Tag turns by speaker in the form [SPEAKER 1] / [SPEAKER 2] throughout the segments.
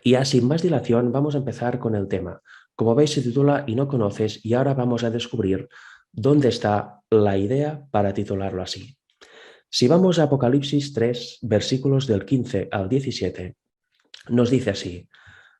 [SPEAKER 1] Y ya sin más dilación vamos a empezar con el tema. Como veis se titula Y no conoces y ahora vamos a descubrir dónde está la idea para titularlo así. Si vamos a Apocalipsis 3, versículos del 15 al 17, nos dice así.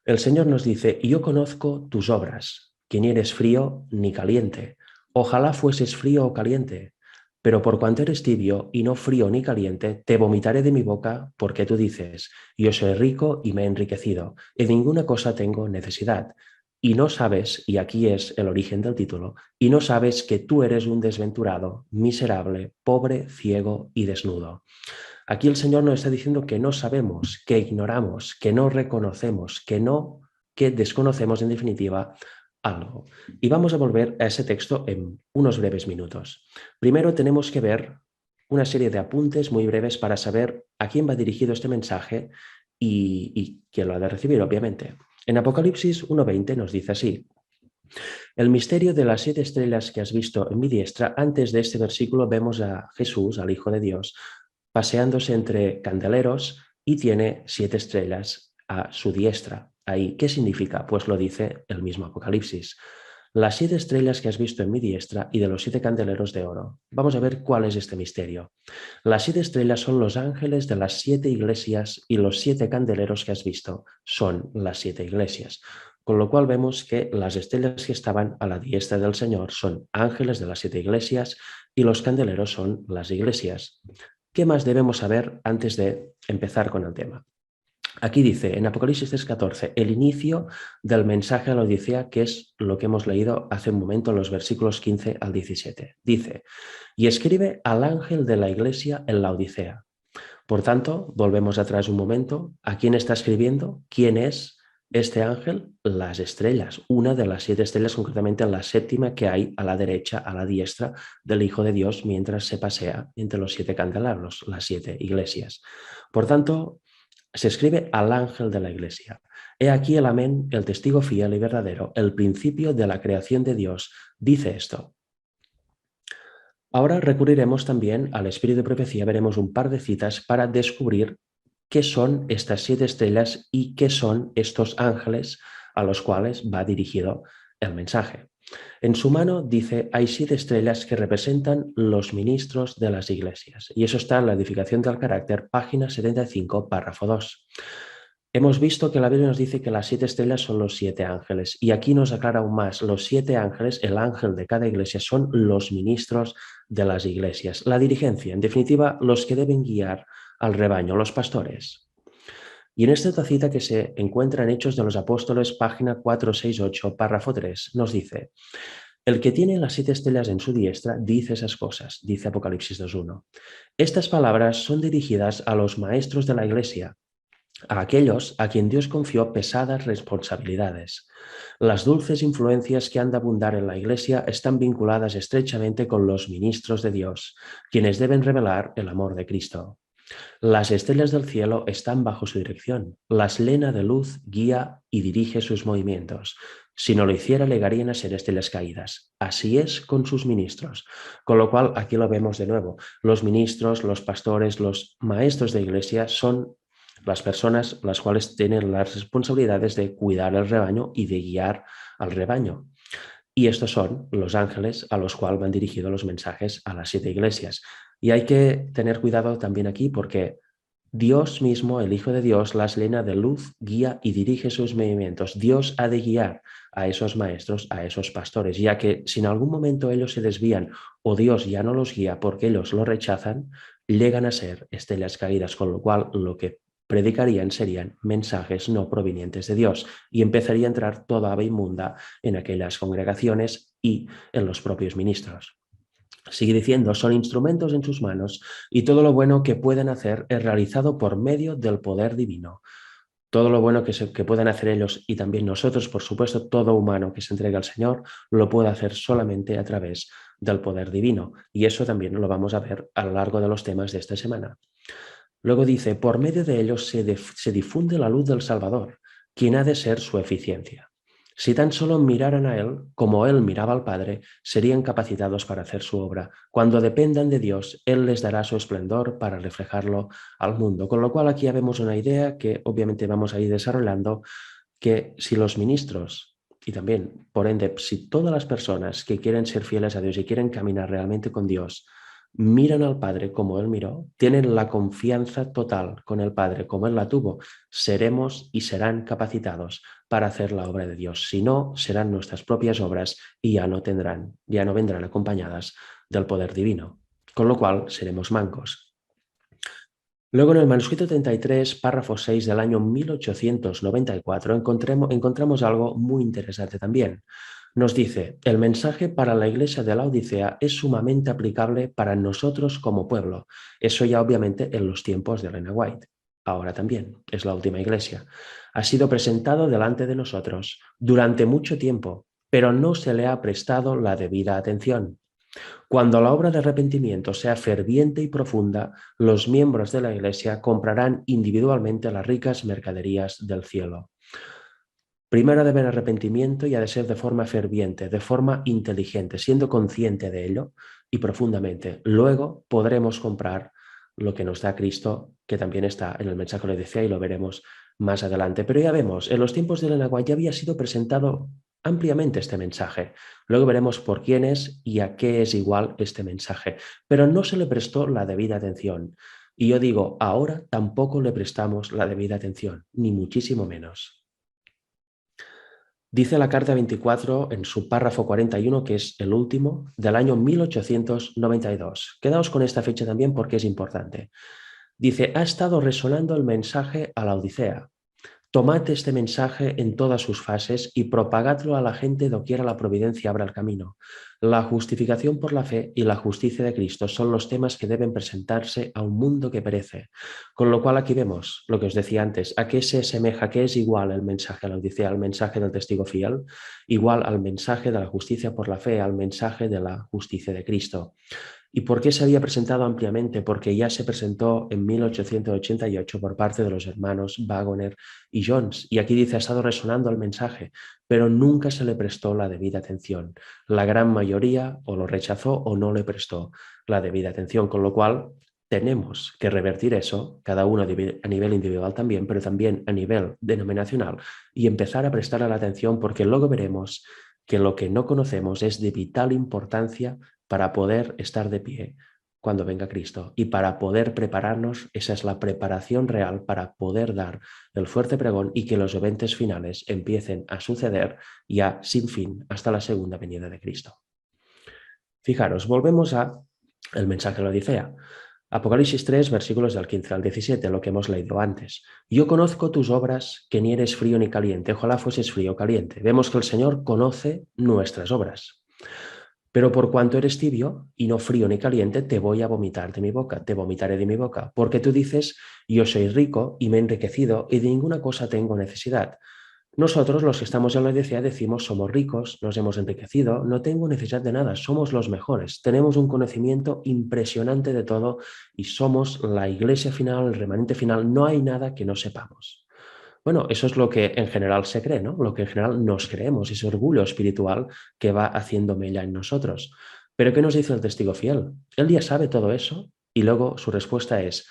[SPEAKER 1] El Señor nos dice, yo conozco tus obras, que ni eres frío ni caliente. Ojalá fueses frío o caliente, pero por cuanto eres tibio y no frío ni caliente, te vomitaré de mi boca porque tú dices, yo soy rico y me he enriquecido, en ninguna cosa tengo necesidad. Y no sabes, y aquí es el origen del título, y no sabes que tú eres un desventurado, miserable, pobre, ciego y desnudo. Aquí el Señor nos está diciendo que no sabemos, que ignoramos, que no reconocemos, que desconocemos en definitiva algo. Y vamos a volver a ese texto en unos breves minutos. Primero tenemos que ver una serie de apuntes muy breves para saber a quién va dirigido este mensaje y quién lo ha de recibir, obviamente. En Apocalipsis 1:20 nos dice así. El misterio de las 7 estrellas que has visto en mi diestra, antes de este versículo vemos a Jesús, al Hijo de Dios, paseándose entre candeleros y tiene 7 estrellas a su diestra. Ahí, ¿qué significa? Pues lo dice el mismo Apocalipsis. Las 7 estrellas que has visto en mi diestra y de los 7 candeleros de oro. Vamos a ver cuál es este misterio. Las 7 estrellas son los ángeles de las 7 iglesias y los 7 candeleros que has visto son las 7 iglesias. Con lo cual vemos que las estrellas que estaban a la diestra del Señor son ángeles de las 7 iglesias y los candeleros son las iglesias. ¿Qué más debemos saber antes de empezar con el tema? Aquí dice en Apocalipsis 3:14 el inicio del mensaje a la Odisea, que es lo que hemos leído hace un momento en los versículos 15 al 17. Dice, y escribe al ángel de la iglesia en la Odisea. Por tanto, volvemos atrás un momento. ¿A quién está escribiendo? ¿Quién es este ángel? Las estrellas. Una de las 7 estrellas, concretamente la séptima que hay a la derecha, a la diestra del Hijo de Dios, mientras se pasea entre los 7 candelabros, las 7 iglesias. Por tanto, se escribe al ángel de la iglesia. He aquí el amén, el testigo fiel y verdadero, el principio de la creación de Dios. Dice esto. Ahora recurriremos también al espíritu de profecía, veremos un par de citas para descubrir qué son estas 7 estrellas y qué son estos ángeles a los cuales va dirigido el mensaje. En su mano dice, hay 7 estrellas que representan los ministros de las iglesias. Y eso está en la edificación del carácter, página 75, párrafo 2. Hemos visto que la Biblia nos dice que las 7 estrellas son los 7 ángeles y aquí nos aclara aún más, los 7 ángeles, el ángel de cada iglesia son los ministros de las iglesias, la dirigencia, en definitiva, los que deben guiar al rebaño, los pastores. Y en esta otra cita que se encuentra en Hechos de los Apóstoles, página 468, párrafo 3, nos dice, el que tiene las 7 estrellas en su diestra dice esas cosas, dice Apocalipsis 2:1. Estas palabras son dirigidas a los maestros de la iglesia, a aquellos a quien Dios confió pesadas responsabilidades. Las dulces influencias que han de abundar en la Iglesia están vinculadas estrechamente con los ministros de Dios, quienes deben revelar el amor de Cristo. Las estrellas del cielo están bajo su dirección. Las llena de luz, guía y dirige sus movimientos. Si no lo hiciera, llegarían a ser estrellas caídas. Así es con sus ministros. Con lo cual, aquí lo vemos de nuevo. Los ministros, los pastores, los maestros de iglesia son las personas las cuales tienen las responsabilidades de cuidar el rebaño y de guiar al rebaño. Y estos son los ángeles a los cuales van dirigidos los mensajes a las 7 iglesias. Y hay que tener cuidado también aquí porque Dios mismo, el Hijo de Dios, las llena de luz, guía y dirige sus movimientos. Dios ha de guiar a esos maestros, a esos pastores, ya que si en algún momento ellos se desvían o Dios ya no los guía porque ellos lo rechazan, llegan a ser estrellas caídas, con lo cual lo que predicarían serían mensajes no provenientes de Dios y empezaría a entrar toda ave inmunda en aquellas congregaciones y en los propios ministros. Sigue diciendo, son instrumentos en sus manos y todo lo bueno que pueden hacer es realizado por medio del poder divino. Todo lo bueno que pueden hacer ellos y también nosotros, por supuesto, todo humano que se entrega al Señor, lo puede hacer solamente a través del poder divino. Y eso también lo vamos a ver a lo largo de los temas de esta semana. Luego dice, por medio de ellos se difunde la luz del Salvador, quien ha de ser su eficiencia. Si tan solo miraran a Él como Él miraba al Padre, serían capacitados para hacer su obra. Cuando dependan de Dios, Él les dará su esplendor para reflejarlo al mundo. Con lo cual aquí ya vemos una idea que obviamente vamos a ir desarrollando, que si los ministros y también, por ende, si todas las personas que quieren ser fieles a Dios y quieren caminar realmente con Dios, miran al Padre como Él miró, tienen la confianza total con el Padre como Él la tuvo, seremos y serán capacitados para hacer la obra de Dios. Si no, serán nuestras propias obras y ya no vendrán acompañadas del poder divino, con lo cual seremos mancos. Luego, en el manuscrito 33, párrafo 6 del año 1894, encontramos algo muy interesante también. Nos dice: el mensaje para la iglesia de la Odisea es sumamente aplicable para nosotros como pueblo. Eso ya obviamente en los tiempos de Elena White. Ahora también es la última iglesia. Ha sido presentado delante de nosotros durante mucho tiempo, pero no se le ha prestado la debida atención. Cuando la obra de arrepentimiento sea ferviente y profunda, los miembros de la Iglesia comprarán individualmente las ricas mercaderías del cielo. Primero debe haber arrepentimiento y ha de ser de forma ferviente, de forma inteligente, siendo consciente de ello y profundamente. Luego podremos comprar lo que nos da Cristo, que también está en el mensaje de Odisea y lo veremos más adelante. Pero ya vemos, en los tiempos de Elena White ya había sido presentado ampliamente este mensaje. Luego veremos por quién es y a qué es igual este mensaje. Pero no se le prestó la debida atención. Y yo digo, ahora tampoco le prestamos la debida atención, ni muchísimo menos. Dice la carta 24 en su párrafo 41, que es el último, del año 1892. Quedaos con esta fecha también porque es importante. Dice: ha estado resonando el mensaje a la Odisea. Tomad este mensaje en todas sus fases y propagadlo a la gente doquiera la providencia abra el camino. La justificación por la fe y la justicia de Cristo son los temas que deben presentarse a un mundo que perece. Con lo cual aquí vemos lo que os decía antes: ¿a qué se asemeja, qué es igual el mensaje a la Odisea, al mensaje del testigo fiel? Igual al mensaje de la justicia por la fe, al mensaje de la justicia de Cristo. ¿Y por qué se había presentado ampliamente? Porque ya se presentó en 1888 por parte de los hermanos Waggoner y Jones. Y aquí dice: ha estado resonando el mensaje, pero nunca se le prestó la debida atención. La gran mayoría o lo rechazó o no le prestó la debida atención, con lo cual tenemos que revertir eso, cada uno a nivel individual también, pero también a nivel denominacional, y empezar a prestarle la atención, porque luego veremos que lo que no conocemos es de vital importancia para poder estar de pie cuando venga Cristo y para poder prepararnos. Esa es la preparación real para poder dar el fuerte pregón y que los eventos finales empiecen a suceder ya sin fin hasta la segunda venida de Cristo. Fijaros, volvemos a el mensaje de la Odisea. Apocalipsis 3, versículos del 15 al 17, lo que hemos leído antes. Yo conozco tus obras, que ni eres frío ni caliente. Ojalá fueses frío o caliente. Vemos que el Señor conoce nuestras obras. Pero por cuanto eres tibio y no frío ni caliente, te voy a vomitar de mi boca, te vomitaré de mi boca, porque tú dices: yo soy rico y me he enriquecido y de ninguna cosa tengo necesidad. Nosotros, los que estamos en la Odisea, decimos: somos ricos, nos hemos enriquecido, no tengo necesidad de nada, somos los mejores, tenemos un conocimiento impresionante de todo y somos la iglesia final, el remanente final, no hay nada que no sepamos. Bueno, eso es lo que en general se cree, ¿no? Lo que en general nos creemos, ese orgullo espiritual que va haciendo mella en nosotros. Pero ¿qué nos dice el testigo fiel? Él ya sabe todo eso y luego su respuesta es: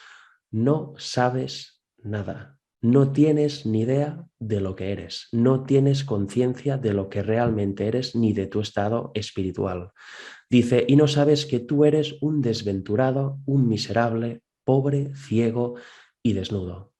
[SPEAKER 1] no sabes nada, no tienes ni idea de lo que eres, no tienes conciencia de lo que realmente eres ni de tu estado espiritual. Dice: y no sabes que tú eres un desventurado, un miserable, pobre, ciego y desnudo.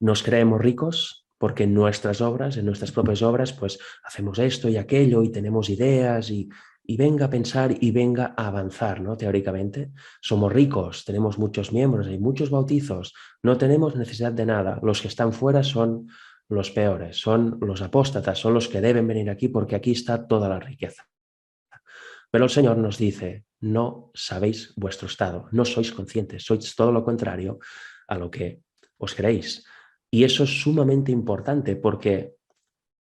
[SPEAKER 1] Nos creemos ricos porque en nuestras obras, en nuestras propias obras, pues hacemos esto y aquello y tenemos ideas y venga a pensar y venga a avanzar, ¿no? Teóricamente, somos ricos, tenemos muchos miembros, hay muchos bautizos, no tenemos necesidad de nada. Los que están fuera son los peores, son los apóstatas, son los que deben venir aquí porque aquí está toda la riqueza. Pero el Señor nos dice: no sabéis vuestro estado, no sois conscientes, sois todo lo contrario a lo que os creéis. Y eso es sumamente importante porque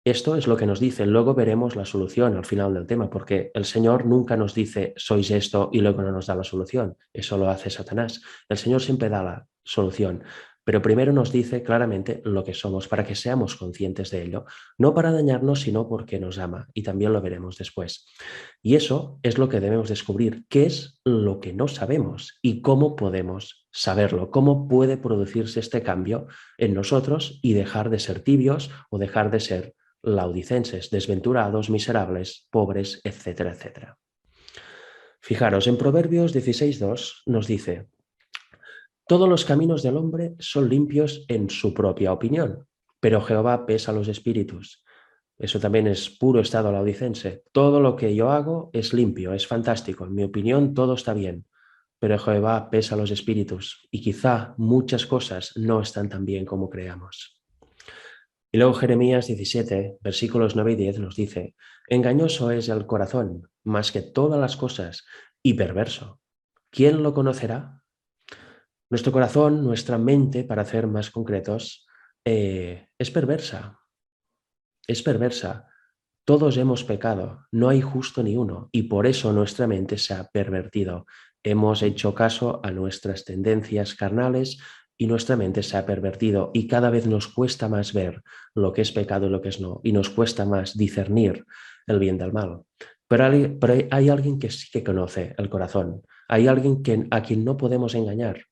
[SPEAKER 1] esto es lo que nos dice. Luego veremos la solución al final del tema, porque el Señor nunca nos dice: sois esto, y luego no nos da la solución. Eso lo hace Satanás. El Señor siempre da la solución. Pero primero nos dice claramente lo que somos para que seamos conscientes de ello, no para dañarnos, sino porque nos ama, y también lo veremos después. Y eso es lo que debemos descubrir, qué es lo que no sabemos y cómo podemos saberlo, cómo puede producirse este cambio en nosotros y dejar de ser tibios o dejar de ser laodicenses, desventurados, miserables, pobres, etcétera, etcétera. Fijaros, en Proverbios 16:2 nos dice: todos los caminos del hombre son limpios en su propia opinión, pero Jehová pesa los espíritus. Eso también es puro estado laodicense. Todo lo que yo hago es limpio, es fantástico. En mi opinión, todo está bien. Pero Jehová pesa los espíritus y quizá muchas cosas no están tan bien como creamos. Y luego Jeremías 17, versículos 9 y 10 nos dice: engañoso es el corazón más que todas las cosas y perverso. ¿Quién lo conocerá? Nuestro corazón, nuestra mente, para ser más concretos, es perversa. Es perversa. Todos hemos pecado, no hay justo ni uno, y por eso nuestra mente se ha pervertido. Hemos hecho caso a nuestras tendencias carnales y nuestra mente se ha pervertido y cada vez nos cuesta más ver lo que es pecado y lo que es no, y nos cuesta más discernir el bien del mal. Pero hay alguien que sí que conoce el corazón, hay alguien a quien no podemos engañar.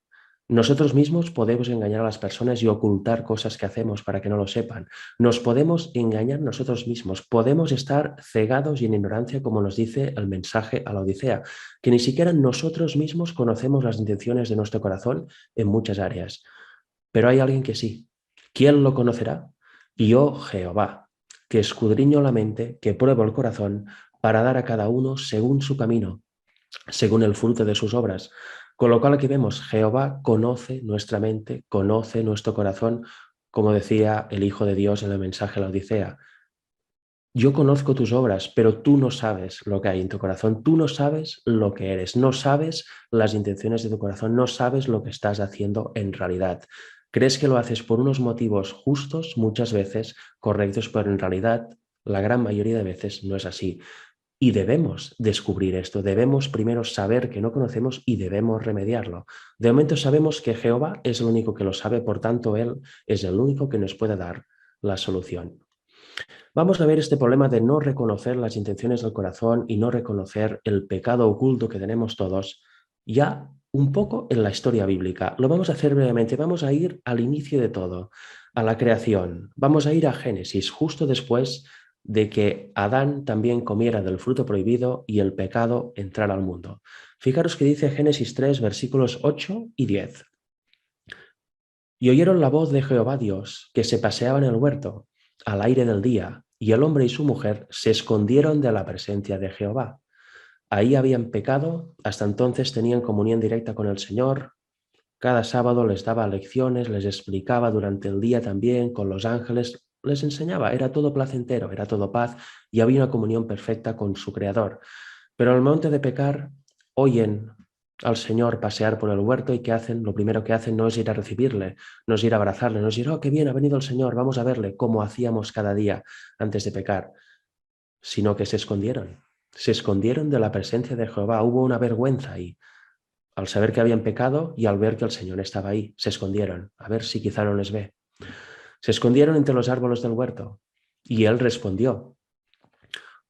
[SPEAKER 1] Nosotros mismos podemos engañar a las personas y ocultar cosas que hacemos para que no lo sepan. Nos podemos engañar nosotros mismos, podemos estar cegados y en ignorancia, como nos dice el mensaje a la Odisea, que ni siquiera nosotros mismos conocemos las intenciones de nuestro corazón en muchas áreas. Pero hay alguien que sí. ¿Quién lo conocerá? Yo, Jehová, que escudriño la mente, que pruebo el corazón, para dar a cada uno según su camino, según el fruto de sus obras. Con lo cual aquí vemos, Jehová conoce nuestra mente, conoce nuestro corazón, como decía el Hijo de Dios en el mensaje a la Odisea. Yo conozco tus obras, pero tú no sabes lo que hay en tu corazón, tú no sabes lo que eres, no sabes las intenciones de tu corazón, no sabes lo que estás haciendo en realidad. Crees que lo haces por unos motivos justos, muchas veces correctos, pero en realidad la gran mayoría de veces no es así. Y debemos descubrir esto, debemos primero saber que no conocemos y debemos remediarlo. De momento sabemos que Jehová es el único que lo sabe, por tanto Él es el único que nos puede dar la solución. Vamos a ver este problema de no reconocer las intenciones del corazón y no reconocer el pecado oculto que tenemos todos, ya un poco en la historia bíblica. Lo vamos a hacer brevemente, vamos a ir al inicio de todo, a la creación. Vamos a ir a Génesis, justo después de que Adán también comiera del fruto prohibido y el pecado entrara al mundo. Fijaros que dice Génesis 3, versículos 8 y 10. Y oyeron la voz de Jehová Dios, que se paseaba en el huerto, al aire del día, y el hombre y su mujer se escondieron de la presencia de Jehová. Ahí habían pecado, hasta entonces tenían comunión directa con el Señor. Cada sábado les daba lecciones, les explicaba durante el día también con los ángeles, les enseñaba, era todo placentero, era todo paz y había una comunión perfecta con su Creador. Pero al momento de pecar, oyen al Señor pasear por el huerto y ¿qué hacen? Lo primero que hacen no es ir a recibirle, no es ir a abrazarle, no es ir, oh, qué bien, ha venido el Señor, vamos a verle, como hacíamos cada día antes de pecar, sino que se escondieron. Se escondieron de la presencia de Jehová, hubo una vergüenza ahí. Al saber que habían pecado y al ver que el Señor estaba ahí, se escondieron, a ver si quizá no les ve. Se escondieron entre los árboles del huerto y él respondió: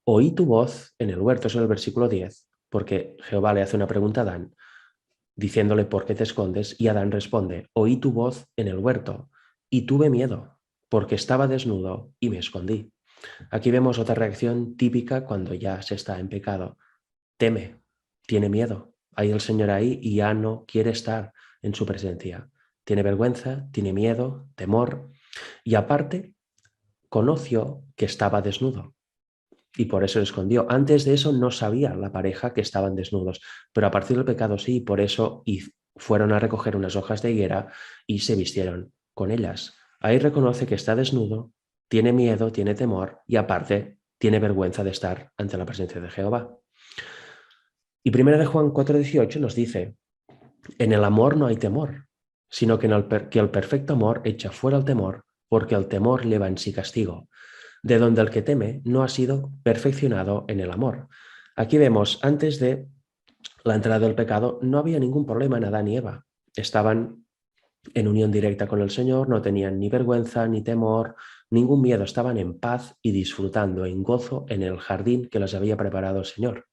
[SPEAKER 1] oí tu voz en el huerto, eso es el versículo 10, porque Jehová le hace una pregunta a Adán, diciéndole ¿por qué te escondes? Y Adán responde: oí tu voz en el huerto y tuve miedo, porque estaba desnudo y me escondí. Aquí vemos otra reacción típica cuando ya se está en pecado. Teme, tiene miedo. Hay el Señor ahí y ya no quiere estar en su presencia. Tiene vergüenza, tiene miedo, temor y aparte conoció que estaba desnudo y por eso se escondió. Antes de eso no sabía la pareja que estaban desnudos, pero a partir del pecado sí, y por eso fueron a recoger unas hojas de higuera y se vistieron con ellas. Ahí reconoce que está desnudo, tiene miedo, tiene temor y aparte tiene vergüenza de estar ante la presencia de Jehová. Y 1 de Juan 4:18 nos dice: en el amor no hay temor, sino que que el perfecto amor echa fuera el temor, porque el temor lleva en sí castigo, de donde el que teme no ha sido perfeccionado en el amor. Aquí vemos, antes de la entrada del pecado, no había ningún problema en Adán y Eva. Estaban en unión directa con el Señor, no tenían ni vergüenza, ni temor, ningún miedo, estaban en paz y disfrutando en gozo en el jardín que les había preparado el Señor.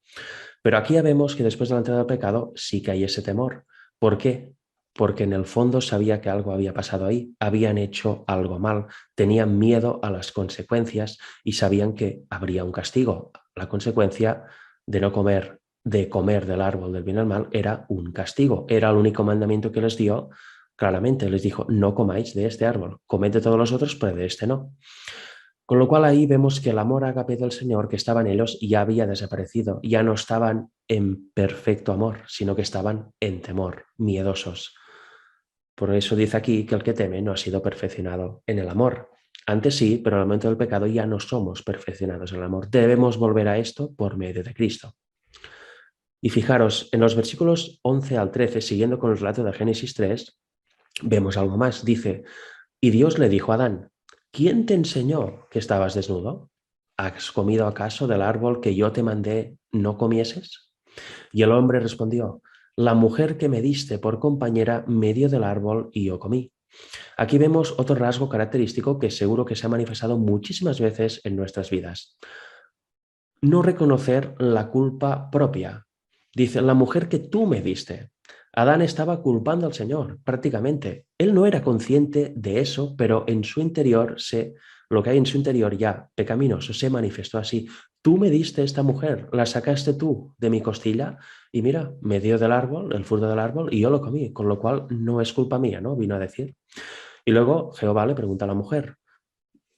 [SPEAKER 1] Pero aquí ya vemos que después de la entrada del pecado sí que hay ese temor. ¿Por qué? Porque en el fondo sabía que algo había pasado ahí, habían hecho algo mal, tenían miedo a las consecuencias y sabían que habría un castigo. La consecuencia de no comer, de comer del árbol del bien y el mal, era un castigo. Era el único mandamiento que les dio. Claramente les dijo, no comáis de este árbol, comed de todos los otros, pero de este no. Con lo cual ahí vemos que el amor ágape del Señor que estaba en ellos ya había desaparecido, ya no estaban en perfecto amor, sino que estaban en temor, miedosos. Por eso dice aquí que el que teme no ha sido perfeccionado en el amor. Antes sí, pero en el momento del pecado ya no somos perfeccionados en el amor. Debemos volver a esto por medio de Cristo. Y fijaros, en los versículos 11 al 13, siguiendo con el relato de Génesis 3, vemos algo más. Dice, y Dios le dijo a Adán, ¿quién te enseñó que estabas desnudo? ¿Has comido acaso del árbol que yo te mandé no comieses? Y el hombre respondió, la mujer que me diste por compañera me dio del árbol y yo comí. Aquí vemos otro rasgo característico que seguro que se ha manifestado muchísimas veces en nuestras vidas. No reconocer la culpa propia. Dice, la mujer que tú me diste. Adán estaba culpando al Señor, prácticamente. Él no era consciente de eso, pero en su interior, lo que hay en su interior ya pecaminoso se manifestó así. Tú me diste esta mujer, la sacaste tú de mi costilla y mira, me dio del árbol, el fruto del árbol, y yo lo comí, con lo cual no es culpa mía, ¿no? Vino a decir. Y luego Jehová le pregunta a la mujer,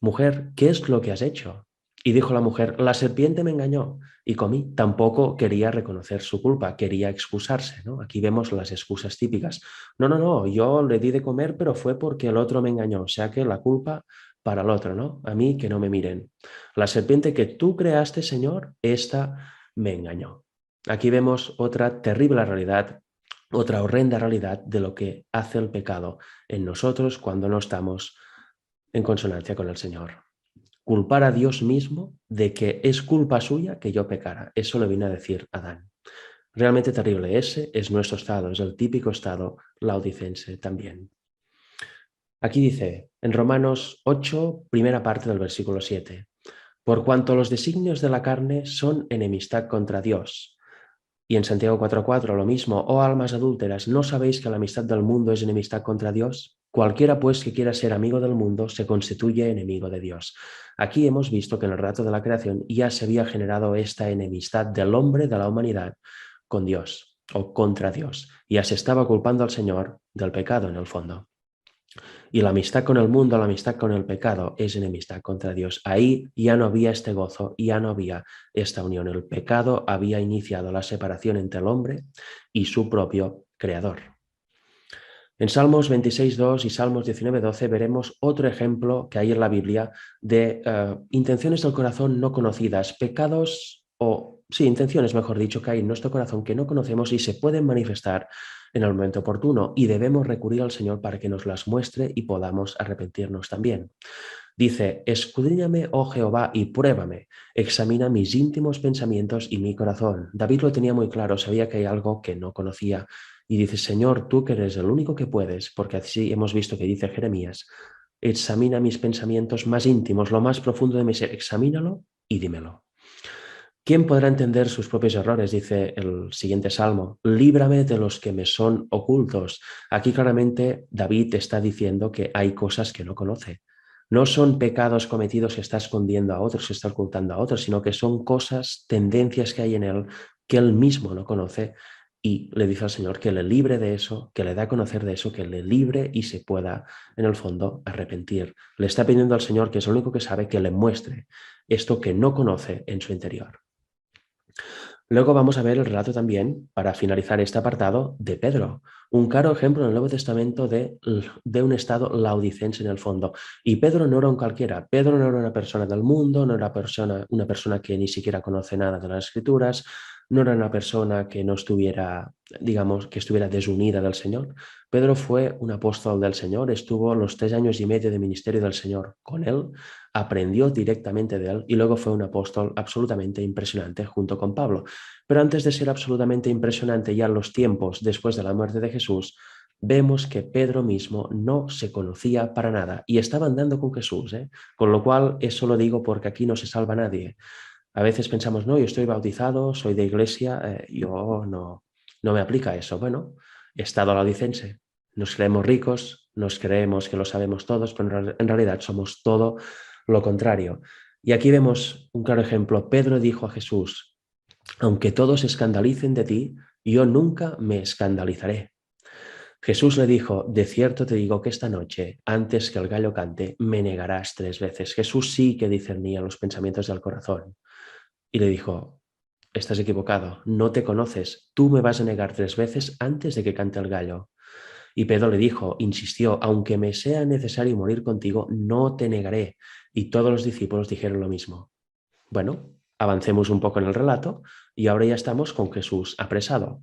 [SPEAKER 1] mujer, ¿qué es lo que has hecho? Y dijo la mujer, la serpiente me engañó y comí. Tampoco quería reconocer su culpa, quería excusarse, ¿no? Aquí vemos las excusas típicas. No, no, no, yo le di de comer, pero fue porque el otro me engañó. O sea que la culpa para el otro, ¿no? A mí que no me miren. La serpiente que tú creaste, Señor, esta me engañó. Aquí vemos otra terrible realidad, otra horrenda realidad de lo que hace el pecado en nosotros cuando no estamos en consonancia con el Señor. Culpar a Dios mismo de que es culpa suya que yo pecara. Eso le vino a decir Adán. Realmente terrible. Ese es nuestro estado, es el típico estado laodicense también. Aquí dice, en Romanos 8, primera parte del versículo 7, por cuanto los designios de la carne son enemistad contra Dios. Y en Santiago 4:4 lo mismo, oh almas adúlteras, ¿no sabéis que la amistad del mundo es enemistad contra Dios? Cualquiera pues que quiera ser amigo del mundo se constituye enemigo de Dios. Aquí hemos visto que en el relato de la creación ya se había generado esta enemistad del hombre, de la humanidad, con Dios o contra Dios. Ya se estaba culpando al Señor del pecado en el fondo. Y la amistad con el mundo, la amistad con el pecado es enemistad contra Dios. Ahí ya no había este gozo, ya no había esta unión. El pecado había iniciado la separación entre el hombre y su propio creador. En Salmos 26:2 y Salmos 19:12 veremos otro ejemplo que hay en la Biblia de intenciones del corazón no conocidas, pecados o, sí, intenciones, mejor dicho, que hay en nuestro corazón que no conocemos y se pueden manifestar en el momento oportuno y debemos recurrir al Señor para que nos las muestre y podamos arrepentirnos también. Dice, escudriñame, oh Jehová, y pruébame, examina mis íntimos pensamientos y mi corazón. David lo tenía muy claro, sabía que hay algo que no conocía. Y dice, Señor, tú que eres el único que puedes, porque así hemos visto que dice Jeremías, examina mis pensamientos más íntimos, lo más profundo de mi ser, examínalo y dímelo. ¿Quién podrá entender sus propios errores? Dice el siguiente salmo, líbrame de los que me son ocultos. Aquí claramente David está diciendo que hay cosas que no conoce. No son pecados cometidos que está escondiendo a otros, que está ocultando a otros, sino que son cosas, tendencias que hay en él que él mismo no conoce y le dice al Señor que le libre de eso, que le da a conocer de eso, que le libre y se pueda, en el fondo, arrepentir. Le está pidiendo al Señor, que es el único que sabe, que le muestre esto que no conoce en su interior. Luego vamos a ver el relato también, para finalizar este apartado, de Pedro, un claro ejemplo en el Nuevo Testamento de un estado laodicense en el fondo. Y Pedro no era un cualquiera, Pedro no era una persona del mundo, no era una persona que ni siquiera conoce nada de las Escrituras, no era una persona que no estuviera, digamos, que estuviera desunida del Señor. Pedro fue un apóstol del Señor, estuvo los 3 años y medio de ministerio del Señor con él, aprendió directamente de él y luego fue un apóstol absolutamente impresionante junto con Pablo. Pero antes de ser absolutamente impresionante ya en los tiempos después de la muerte de Jesús, vemos que Pedro mismo no se conocía para nada y estaba andando con Jesús, ¿eh? Con lo cual, eso lo digo porque aquí no se salva nadie. A veces pensamos, no, yo estoy bautizado, soy de iglesia, yo no me aplica eso. Bueno, estado laodicense. Nos creemos ricos, nos creemos que lo sabemos todos, pero en realidad somos todo lo contrario. Y aquí vemos un claro ejemplo. Pedro dijo a Jesús, aunque todos se escandalicen de ti, yo nunca me escandalizaré. Jesús le dijo, de cierto te digo que esta noche, antes que el gallo cante, me negarás 3 veces. Jesús sí que discernía los pensamientos del corazón. Y le dijo, estás equivocado, no te conoces, tú me vas a negar 3 veces antes de que cante el gallo. Y Pedro le dijo, insistió, aunque me sea necesario morir contigo, no te negaré. Y todos los discípulos dijeron lo mismo. Bueno, avancemos un poco en el relato y ahora ya estamos con Jesús apresado.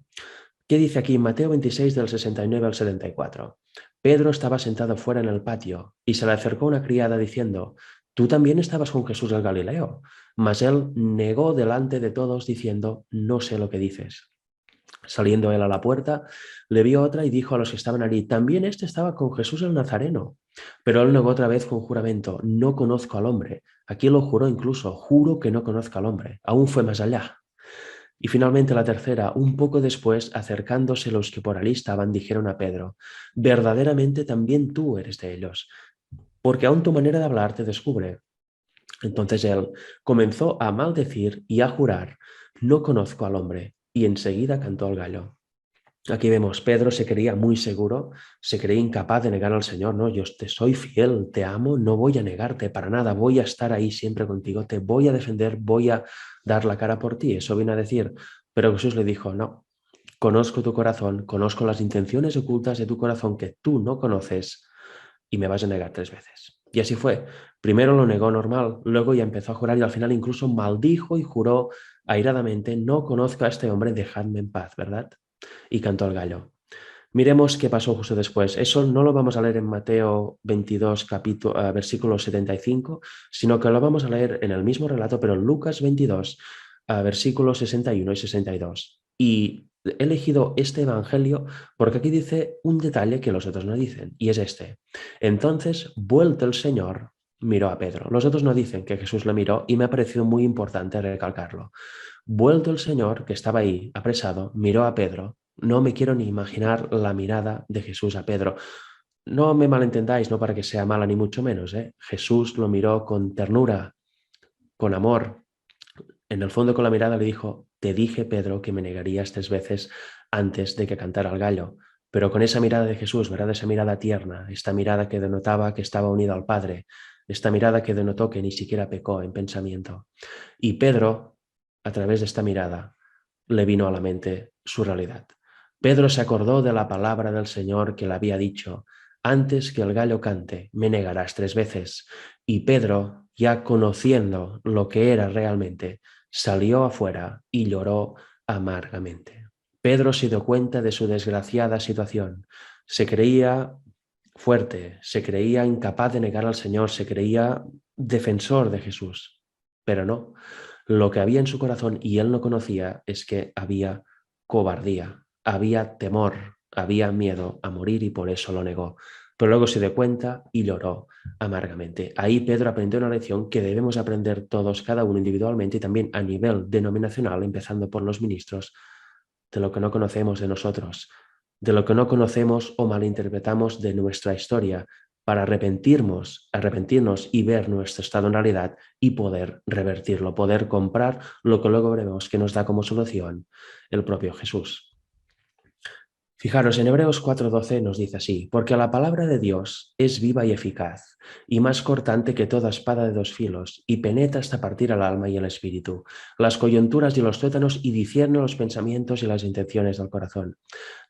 [SPEAKER 1] ¿Qué dice aquí en Mateo 26 del 69 al 74? Pedro estaba sentado fuera en el patio y se le acercó una criada diciendo, tú también estabas con Jesús el Galileo. Mas él negó delante de todos diciendo, no sé lo que dices. Saliendo él a la puerta, le vio otra y dijo a los que estaban allí, también este estaba con Jesús el Nazareno. Pero él negó otra vez con juramento, no conozco al hombre. Aquí lo juró incluso, juro que no conozco al hombre. Aún fue más allá. Y finalmente la tercera, un poco después, acercándose los que por allí estaban, dijeron a Pedro, verdaderamente también tú eres de ellos, porque aún tu manera de hablar te descubre. Entonces él comenzó a maldecir y a jurar, no conozco al hombre, y enseguida cantó el gallo. Aquí vemos, Pedro se creía muy seguro, se creía incapaz de negar al Señor, no, yo te soy fiel, te amo, no voy a negarte para nada, voy a estar ahí siempre contigo, te voy a defender, voy a dar la cara por ti, eso viene a decir, pero Jesús le dijo, no, conozco tu corazón, conozco las intenciones ocultas de tu corazón que tú no conoces y me vas a negar 3 veces. Y así fue, primero lo negó normal, luego ya empezó a jurar y al final incluso maldijo y juró airadamente, no conozco a este hombre, dejadme en paz, ¿verdad? Y cantó el gallo. Miremos qué pasó justo después. Eso no lo vamos a leer en Mateo 22, versículo 75, sino que lo vamos a leer en el mismo relato, pero en Lucas 22, versículos 61 y 62. Y he elegido este evangelio porque aquí dice un detalle que los otros no dicen, y es este. Entonces, vuelto el Señor, miró a Pedro. Los otros no dicen que Jesús le miró y me ha parecido muy importante recalcarlo. Vuelto el Señor, que estaba ahí, apresado, miró a Pedro. No me quiero ni imaginar la mirada de Jesús a Pedro. No me malentendáis, no para que sea mala ni mucho menos, ¿eh? Jesús lo miró con ternura, con amor. En el fondo con la mirada le dijo, te dije, Pedro, que me negarías 3 veces antes de que cantara el gallo. Pero con esa mirada de Jesús, ¿verdad? Esa mirada tierna, esta mirada que denotaba que estaba unido al Padre, esta mirada que denotó que ni siquiera pecó en pensamiento. Y Pedro, a través de esta mirada, le vino a la mente su realidad. Pedro se acordó de la palabra del Señor que le había dicho, antes que el gallo cante, me negarás 3 veces. Y Pedro, ya conociendo lo que era realmente, salió afuera y lloró amargamente. Pedro se dio cuenta de su desgraciada situación. Se creía fuerte, se creía incapaz de negar al Señor, se creía defensor de Jesús, pero no. Lo que había en su corazón y él no conocía es que había cobardía, había temor, había miedo a morir y por eso lo negó. Pero luego se dio cuenta y lloró amargamente. Ahí Pedro aprendió una lección que debemos aprender todos, cada uno individualmente y también a nivel denominacional, empezando por los ministros, de lo que no conocemos de nosotros, de lo que no conocemos o malinterpretamos de nuestra historia, para arrepentirnos y ver nuestro estado en realidad y poder revertirlo, poder comprar lo que luego veremos que nos da como solución el propio Jesús. Fijaros, en Hebreos 4:12 nos dice así, porque la palabra de Dios es viva y eficaz, y más cortante que toda espada de 2 filos, y penetra hasta partir al alma y el espíritu, las coyunturas y los tuétanos, y discierne los pensamientos y las intenciones del corazón.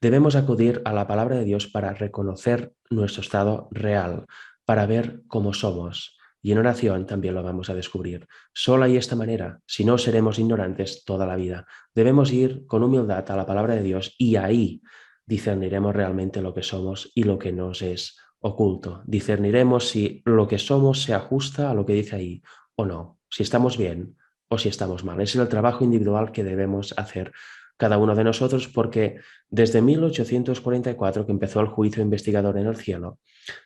[SPEAKER 1] Debemos acudir a la palabra de Dios para reconocer nuestro estado real, para ver cómo somos. Y en oración también lo vamos a descubrir. Solo hay esta manera, si no seremos ignorantes toda la vida. Debemos ir con humildad a la palabra de Dios y ahí discerniremos realmente lo que somos y lo que nos es oculto. Discerniremos si lo que somos se ajusta a lo que dice ahí o no, si estamos bien o si estamos mal. Ese es el trabajo individual que debemos hacer cada uno de nosotros, porque desde 1844, que empezó el juicio investigador en el cielo,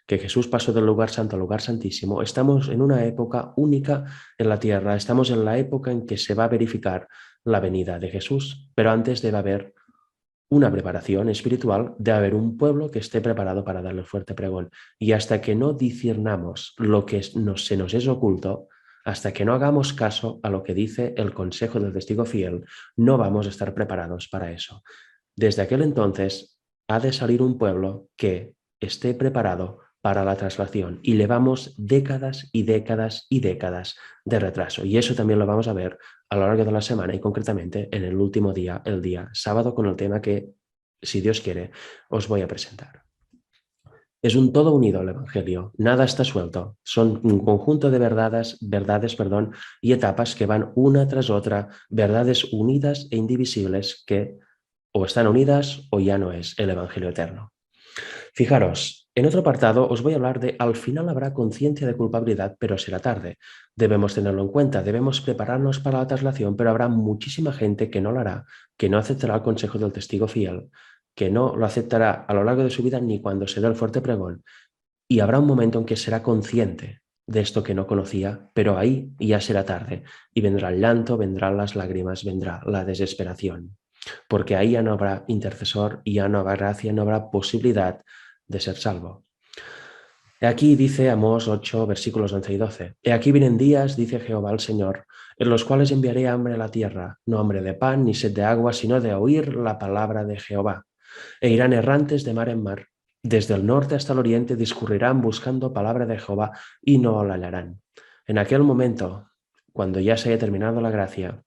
[SPEAKER 1] que Jesús pasó del lugar santo al lugar santísimo, estamos en una época única en la tierra, estamos en la época en que se va a verificar la venida de Jesús, pero antes debe haber una preparación espiritual, debe haber un pueblo que esté preparado para darle fuerte pregón. Y hasta que no discernamos lo que se nos es oculto, hasta que no hagamos caso a lo que dice el consejo del testigo fiel, no vamos a estar preparados para eso. Desde aquel entonces ha de salir un pueblo que esté preparado para la traslación y llevamos décadas y décadas y décadas de retraso. Y eso también lo vamos a ver a lo largo de la semana y concretamente en el último día, el día sábado, con el tema que, si Dios quiere, os voy a presentar. Es un todo unido el Evangelio, nada está suelto. Son un conjunto de verdades, y etapas que van una tras otra, verdades unidas e indivisibles que o están unidas o ya no es el Evangelio eterno. Fijaros, en otro apartado os voy a hablar de al final habrá conciencia de culpabilidad, pero será tarde. Debemos tenerlo en cuenta, debemos prepararnos para la traslación, pero habrá muchísima gente que no lo hará, que no aceptará el consejo del testigo fiel, que no lo aceptará a lo largo de su vida ni cuando se dé el fuerte pregón. Y habrá un momento en que será consciente de esto que no conocía, pero ahí ya será tarde y vendrá el llanto, vendrán las lágrimas, vendrá la desesperación, porque ahí ya no habrá intercesor, ya no habrá gracia, no habrá posibilidad de ser salvo. He aquí dice Amós 8, versículos 11 y 12. He aquí vienen días, dice Jehová el Señor, en los cuales enviaré hambre a la tierra, no hambre de pan ni sed de agua, sino de oír la palabra de Jehová. E irán errantes de mar en mar. Desde el norte hasta el oriente discurrirán buscando palabra de Jehová y no la hallarán. En aquel momento, cuando ya se haya terminado la gracia,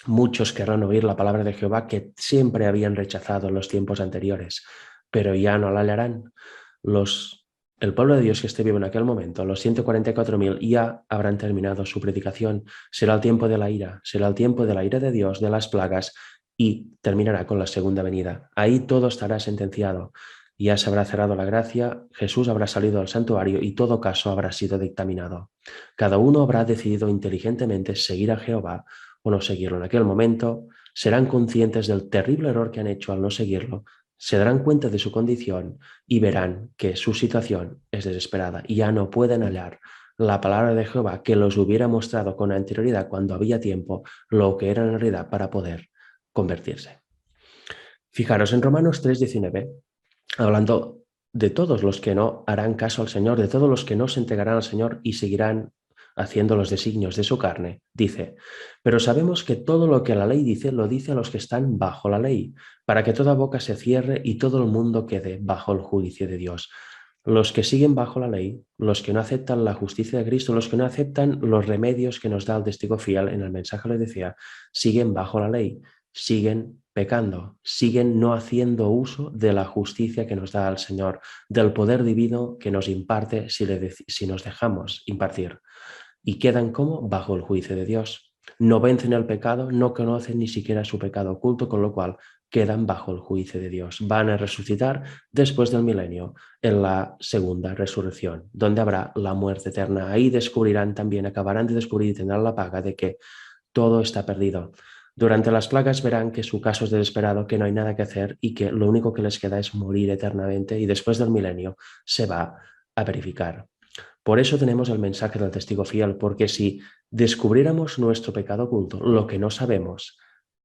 [SPEAKER 1] muchos querrán oír la palabra de Jehová que siempre habían rechazado en los tiempos anteriores, pero ya no la hallarán. El pueblo de Dios que esté vivo en aquel momento, los 144.000, ya habrán terminado su predicación. Será el tiempo de la ira, será el tiempo de la ira de Dios, de las plagas, y terminará con la segunda venida. Ahí todo estará sentenciado. Ya se habrá cerrado la gracia, Jesús habrá salido del santuario y todo caso habrá sido dictaminado. Cada uno habrá decidido inteligentemente seguir a Jehová o no seguirlo. En aquel momento serán conscientes del terrible error que han hecho al no seguirlo, se darán cuenta de su condición y verán que su situación es desesperada y ya no pueden hallar la palabra de Jehová que los hubiera mostrado con anterioridad cuando había tiempo lo que era en realidad para poder convertirse. Fijaros en Romanos 3:19, hablando de todos los que no harán caso al Señor, de todos los que no se entregarán al Señor y seguirán haciendo los designios de su carne, dice, pero sabemos que todo lo que la ley dice, lo dice a los que están bajo la ley, para que toda boca se cierre y todo el mundo quede bajo el juicio de Dios. Los que siguen bajo la ley, los que no aceptan la justicia de Cristo, los que no aceptan los remedios que nos da el testigo fiel, en el mensaje les decía, siguen bajo la ley, siguen pecando, siguen no haciendo uso de la justicia que nos da el Señor, del poder divino que nos imparte si nos dejamos impartir. Y quedan como bajo el juicio de Dios. No vencen el pecado, no conocen ni siquiera su pecado oculto, con lo cual quedan bajo el juicio de Dios. Van a resucitar después del milenio en la segunda resurrección, donde habrá la muerte eterna. Ahí descubrirán también, acabarán de descubrir y tendrán la paga de que todo está perdido. Durante las plagas verán que su caso es desesperado, que no hay nada que hacer y que lo único que les queda es morir eternamente y después del milenio se va a verificar. Por eso tenemos el mensaje del testigo fiel, porque si descubriéramos nuestro pecado oculto, lo que no sabemos,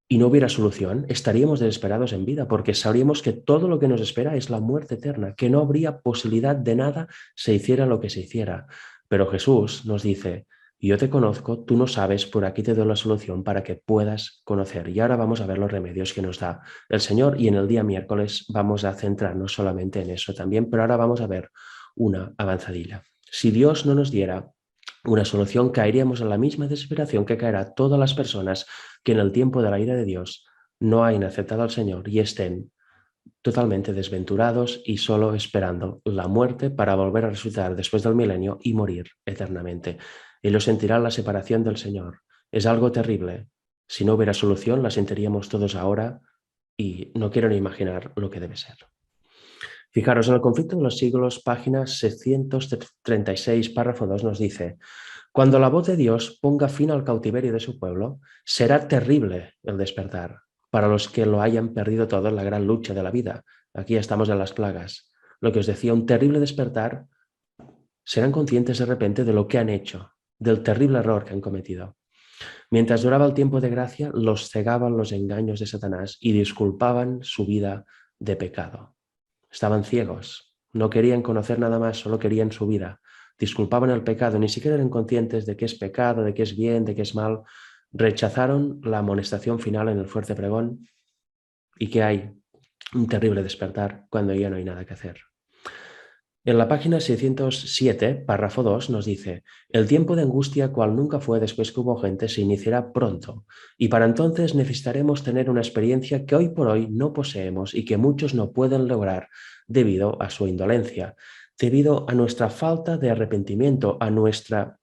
[SPEAKER 1] y no hubiera solución, estaríamos desesperados en vida, porque sabríamos que todo lo que nos espera es la muerte eterna, que no habría posibilidad de nada se hiciera lo que se hiciera. Pero Jesús nos dice, yo te conozco, tú no sabes, por aquí te doy la solución para que puedas conocer. Y ahora vamos a ver los remedios que nos da el Señor, y en el día miércoles vamos a centrarnos solamente en eso también, pero ahora vamos a ver una avanzadilla. Si Dios no nos diera una solución, caeríamos en la misma desesperación que caerá todas las personas que en el tiempo de la ira de Dios no hayan aceptado al Señor y estén totalmente desventurados y solo esperando la muerte para volver a resucitar después del milenio y morir eternamente. Ellos sentirán la separación del Señor. Es algo terrible. Si no hubiera solución, la sentiríamos todos ahora y no quiero ni imaginar lo que debe ser. Fijaros, en el conflicto de los siglos, página 636, párrafo 2, nos dice, cuando la voz de Dios ponga fin al cautiverio de su pueblo, será terrible el despertar. para los que lo hayan perdido todo en la gran lucha de la vida. Aquí estamos en las plagas. Lo que os decía, un terrible despertar. Serán conscientes de repente de lo que han hecho, del terrible error que han cometido. Mientras duraba el tiempo de gracia, los cegaban los engaños de Satanás y disculpaban su vida de pecado. Estaban ciegos, no querían conocer nada más, solo querían su vida. Disculpaban el pecado, ni siquiera eran conscientes de qué es pecado, de qué es bien, de qué es mal. Rechazaron la amonestación final en el fuerte pregón y que hay un terrible despertar cuando ya no hay nada que hacer. En la página 607, párrafo 2, nos dice: el tiempo de angustia, cual nunca fue después que hubo gente, se iniciará pronto, y para entonces necesitaremos tener una experiencia que hoy por hoy no poseemos y que muchos no pueden lograr debido a su indolencia, debido a nuestra falta de arrepentimiento, a nuestra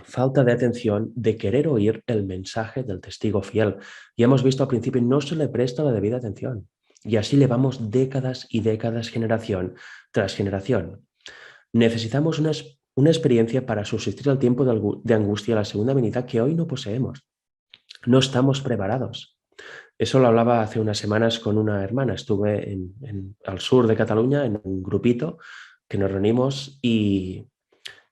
[SPEAKER 1] falta de atención de querer oír el mensaje del testigo fiel. Y hemos visto al principio, no se le presta la debida atención. Y así le vamos décadas y décadas, generación tras generación. Necesitamos una experiencia para subsistir al tiempo de angustia a la segunda venida que hoy no poseemos. No estamos preparados. Eso lo hablaba hace unas semanas con una hermana. Estuve al sur de Cataluña en un grupito que nos reunimos y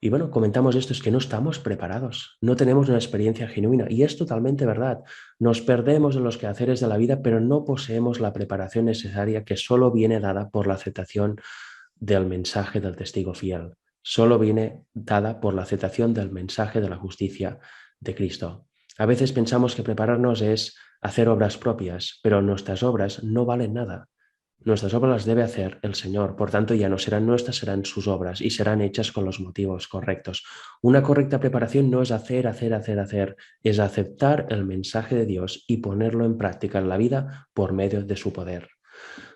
[SPEAKER 1] bueno, comentamos esto, es que no estamos preparados, no tenemos una experiencia genuina y es totalmente verdad. Nos perdemos en los quehaceres de la vida, pero no poseemos la preparación necesaria que solo viene dada por la aceptación del mensaje del testigo fiel. Solo viene dada por la aceptación del mensaje de la justicia de Cristo. A veces pensamos que prepararnos es hacer obras propias, pero nuestras obras no valen nada. Nuestras obras las debe hacer el Señor, por tanto ya no serán nuestras, serán sus obras y serán hechas con los motivos correctos. Una correcta preparación no es hacer, es aceptar el mensaje de Dios y ponerlo en práctica en la vida por medio de su poder.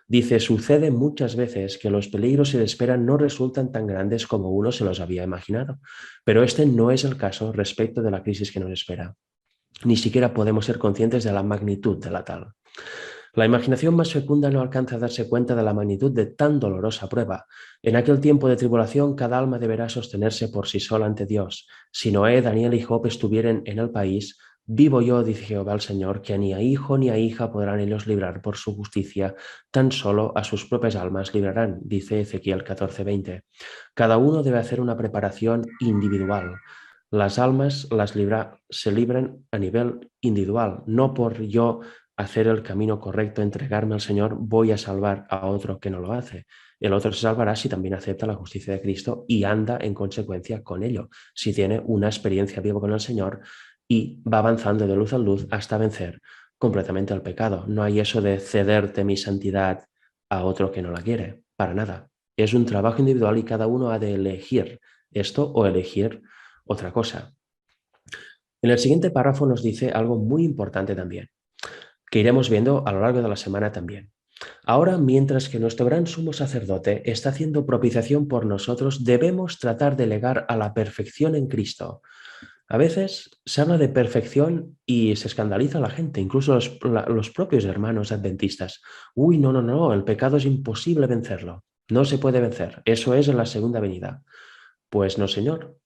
[SPEAKER 1] Dice, sucede muchas veces que los peligros que se esperan no resultan tan grandes como uno se los había imaginado, pero este no es el caso respecto de la crisis que nos espera. Ni siquiera podemos ser conscientes de la magnitud de la tal. La imaginación más fecunda no alcanza a darse cuenta de la magnitud de tan dolorosa prueba. En aquel tiempo de tribulación, cada alma deberá sostenerse por sí sola ante Dios. Si Noé, Daniel y Job estuvieran en el país, vivo yo, dice Jehová el Señor, que ni a hijo ni a hija podrán ellos librar por su justicia, tan solo a sus propias almas librarán, dice Ezequiel 14:20. Cada uno debe hacer una preparación individual. Las almas se libran a nivel individual, no por yo hacer el camino correcto, entregarme al Señor, voy a salvar a otro que no lo hace. El otro se salvará si también acepta la justicia de Cristo y anda en consecuencia con ello, si tiene una experiencia viva con el Señor y va avanzando de luz en luz hasta vencer completamente el pecado. No hay eso de cederte mi santidad a otro que no la quiere, para nada. Es un trabajo individual y cada uno ha de elegir esto o elegir otra cosa. En el siguiente párrafo nos dice algo muy importante también, que iremos viendo a lo largo de la semana también. Ahora, mientras que nuestro gran sumo sacerdote está haciendo propiciación por nosotros, debemos tratar de llegar a la perfección en Cristo. A veces se habla de perfección y se escandaliza a la gente, incluso los propios hermanos adventistas. Uy, no, el pecado es imposible vencerlo. No se puede vencer. Eso es en la segunda venida. Pues no, señor.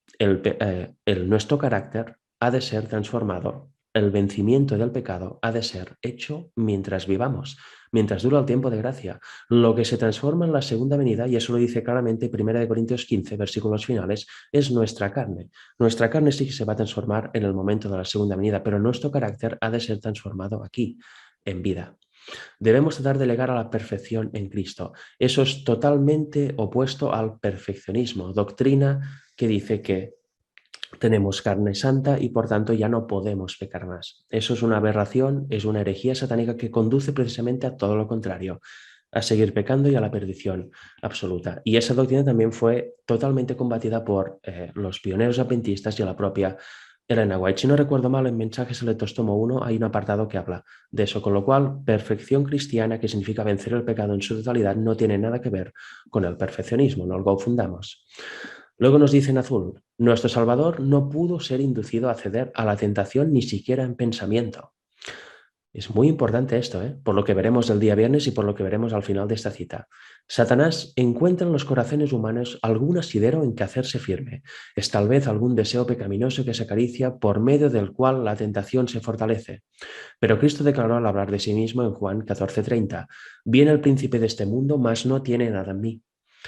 [SPEAKER 1] Nuestro carácter ha de ser transformado. El vencimiento del pecado ha de ser hecho mientras vivamos, mientras dura el tiempo de gracia. Lo que se transforma en la segunda venida, y eso lo dice claramente 1 Corintios 15, versículos finales, es nuestra carne. Nuestra carne sí que se va a transformar en el momento de la segunda venida, pero nuestro carácter ha de ser transformado aquí, en vida. Debemos tratar de llegar a la perfección en Cristo. Eso es totalmente opuesto al perfeccionismo, doctrina que dice que tenemos carne santa y por tanto ya no podemos pecar más. Eso es una aberración, es una herejía satánica que conduce precisamente a todo lo contrario, a seguir pecando y a la perdición absoluta. Y esa doctrina también fue totalmente combatida por los pioneros adventistas y a la propia Elena White. Si no recuerdo mal, en Mensajes Selectos tomo 1 hay un apartado que habla de eso, con lo cual perfección cristiana, que significa vencer el pecado en su totalidad, no tiene nada que ver con el perfeccionismo, no lo confundamos. Luego nos dice en azul, nuestro Salvador no pudo ser inducido a ceder a la tentación ni siquiera en pensamiento. Es muy importante esto, por lo que veremos el día viernes y por lo que veremos al final de esta cita. Satanás encuentra en los corazones humanos algún asidero en que hacerse firme. Es tal vez algún deseo pecaminoso que se acaricia por medio del cual la tentación se fortalece. Pero Cristo declaró al hablar de sí mismo en Juan 14:30, «Viene el príncipe de este mundo, mas no tiene nada en mí».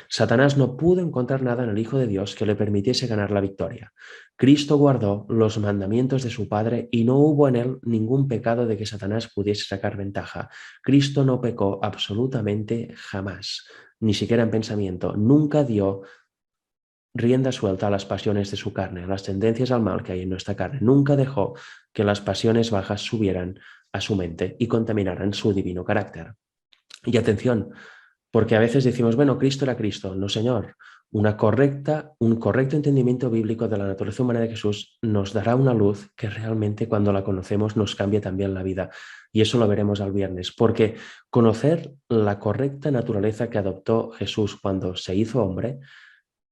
[SPEAKER 1] Satanás no pudo encontrar nada en el Hijo de Dios que le permitiese ganar la victoria. Cristo guardó los mandamientos de su Padre y no hubo en él ningún pecado de que Satanás pudiese sacar ventaja. Cristo no pecó absolutamente jamás, ni siquiera en pensamiento. Nunca dio rienda suelta a las pasiones de su carne, a las tendencias al mal que hay en nuestra carne. Nunca dejó que las pasiones bajas subieran a su mente y contaminaran su divino carácter. Y atención, porque a veces decimos, bueno, Cristo era Cristo. No, Señor. Un correcto entendimiento bíblico de la naturaleza humana de Jesús nos dará una luz que realmente cuando la conocemos nos cambia también la vida. Y eso lo veremos al viernes, porque conocer la correcta naturaleza que adoptó Jesús cuando se hizo hombre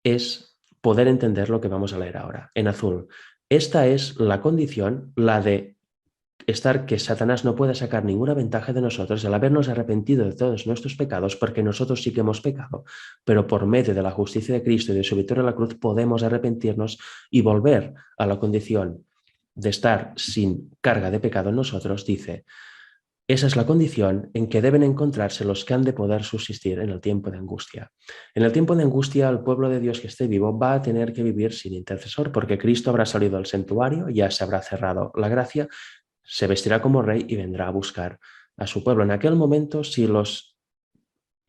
[SPEAKER 1] es poder entender lo que vamos a leer ahora, en azul. Esta es la condición, la de estar que Satanás no pueda sacar ninguna ventaja de nosotros al habernos arrepentido de todos nuestros pecados, porque nosotros sí que hemos pecado, pero por medio de la justicia de Cristo y de su victoria en la cruz podemos arrepentirnos y volver a la condición de estar sin carga de pecado en nosotros, dice. Esa es la condición en que deben encontrarse los que han de poder subsistir en el tiempo de angustia. En el tiempo de angustia, el pueblo de Dios que esté vivo va a tener que vivir sin intercesor, porque Cristo habrá salido del santuario, ya se habrá cerrado la gracia, se vestirá como rey y vendrá a buscar a su pueblo. En aquel momento, si los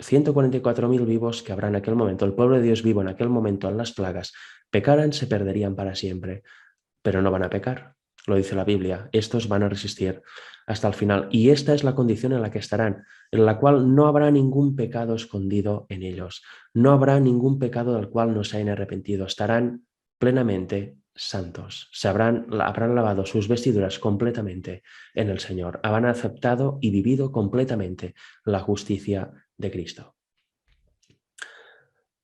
[SPEAKER 1] 144.000 vivos que habrá en aquel momento, el pueblo de Dios vivo en aquel momento en las plagas, pecaran, se perderían para siempre, pero no van a pecar. Lo dice la Biblia, estos van a resistir hasta el final. Y esta es la condición en la que estarán, en la cual no habrá ningún pecado escondido en ellos. No habrá ningún pecado del cual no se hayan arrepentido. Estarán plenamente santos. Habrán lavado sus vestiduras completamente en el Señor. Habrán aceptado y vivido completamente la justicia de Cristo.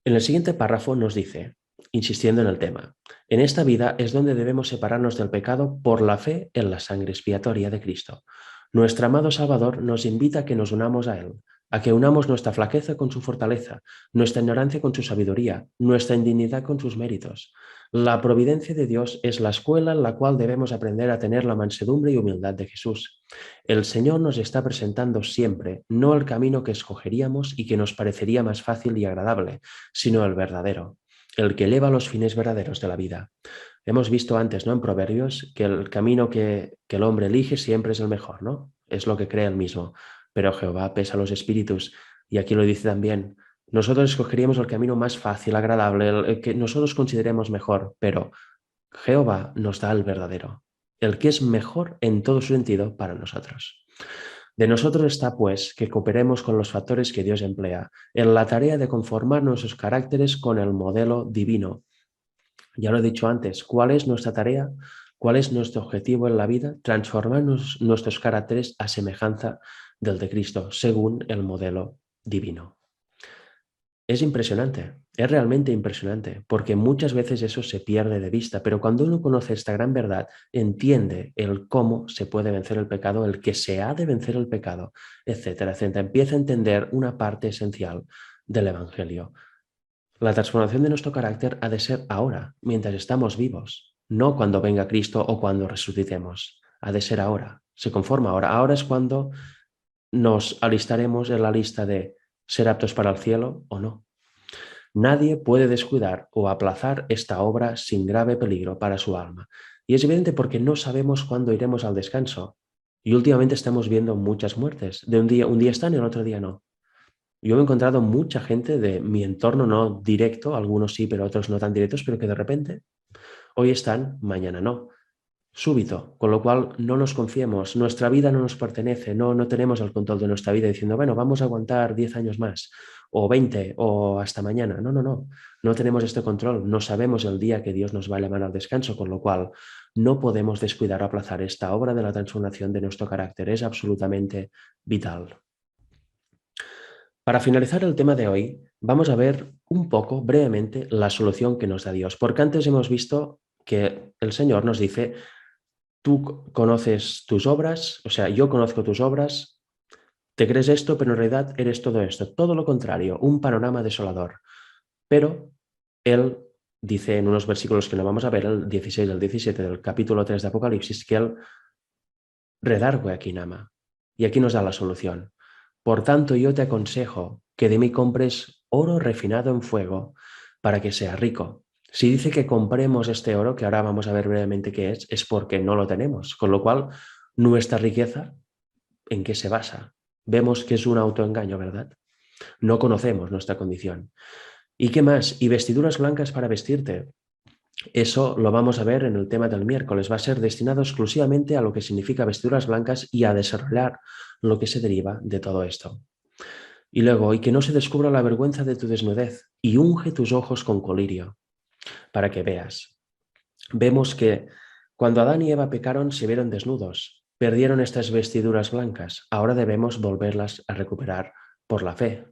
[SPEAKER 1] En el siguiente párrafo nos dice, insistiendo en el tema, en esta vida es donde debemos separarnos del pecado por la fe en la sangre expiatoria de Cristo. Nuestro amado Salvador nos invita a que nos unamos a Él, a que unamos nuestra flaqueza con su fortaleza, nuestra ignorancia con su sabiduría, nuestra indignidad con sus méritos. La providencia de Dios es la escuela en la cual debemos aprender a tener la mansedumbre y humildad de Jesús. El Señor nos está presentando siempre, no el camino que escogeríamos y que nos parecería más fácil y agradable, sino el verdadero, el que lleva a los fines verdaderos de la vida. Hemos visto antes, ¿no?, en Proverbios, que el camino que el hombre elige siempre es el mejor, ¿no? Es lo que cree él mismo. Pero Jehová pesa los espíritus, y aquí lo dice también. Nosotros escogeríamos el camino más fácil, agradable, el que nosotros consideremos mejor, pero Jehová nos da el verdadero, el que es mejor en todo su sentido para nosotros. De nosotros está, pues, que cooperemos con los factores que Dios emplea en la tarea de conformar nuestros caracteres con el modelo divino. Ya lo he dicho antes, ¿cuál es nuestra tarea? ¿Cuál es nuestro objetivo en la vida? Transformar nuestros caracteres a semejanza del de Cristo, según el modelo divino. Es impresionante, es realmente impresionante, porque muchas veces eso se pierde de vista, pero cuando uno conoce esta gran verdad, entiende el cómo se puede vencer el pecado, el que se ha de vencer el pecado, etcétera, etcétera. Empieza a entender una parte esencial del Evangelio. La transformación de nuestro carácter ha de ser ahora, mientras estamos vivos, no cuando venga Cristo o cuando resucitemos. Ha de ser ahora, se conforma ahora. Ahora es cuando nos alistaremos en la lista de ser aptos para el cielo o no. Nadie puede descuidar o aplazar esta obra sin grave peligro para su alma. Y es evidente porque no sabemos cuándo iremos al descanso. Y últimamente estamos viendo muchas muertes. De un día están y el otro día no. Yo he encontrado mucha gente de mi entorno, no directo, algunos sí, pero otros no tan directos, pero que de repente hoy están, mañana no. Súbito, con lo cual no nos confiemos, nuestra vida no nos pertenece, no tenemos el control de nuestra vida diciendo, bueno, vamos a aguantar 10 años más, o 20, o hasta mañana. No tenemos este control, no sabemos el día que Dios nos va a llamar al descanso, con lo cual no podemos descuidar o aplazar esta obra de la transformación de nuestro carácter, es absolutamente vital. Para finalizar el tema de hoy, vamos a ver un poco brevemente la solución que nos da Dios, porque antes hemos visto que el Señor nos dice tú conoces tus obras, o sea, yo conozco tus obras, te crees esto, pero en realidad eres todo esto. Todo lo contrario, un panorama desolador. Pero él dice en unos versículos que no vamos a ver, el 16 al 17 del capítulo 3 de Apocalipsis, que él redargue aquí Nama. Y aquí nos da la solución. Por tanto, yo te aconsejo que de mí compres oro refinado en fuego para que sea rico. Si dice que compremos este oro, que ahora vamos a ver brevemente qué es porque no lo tenemos. Con lo cual, nuestra riqueza, ¿en qué se basa? Vemos que es un autoengaño, ¿verdad? No conocemos nuestra condición. ¿Y qué más? Y vestiduras blancas para vestirte. Eso lo vamos a ver en el tema del miércoles. Va a ser destinado exclusivamente a lo que significa vestiduras blancas y a desarrollar lo que se deriva de todo esto. Y luego, y que no se descubra la vergüenza de tu desnudez, y unge tus ojos con colirio, para que veas. Vemos que cuando Adán y Eva pecaron se vieron desnudos, perdieron estas vestiduras blancas, ahora debemos volverlas a recuperar por la fe.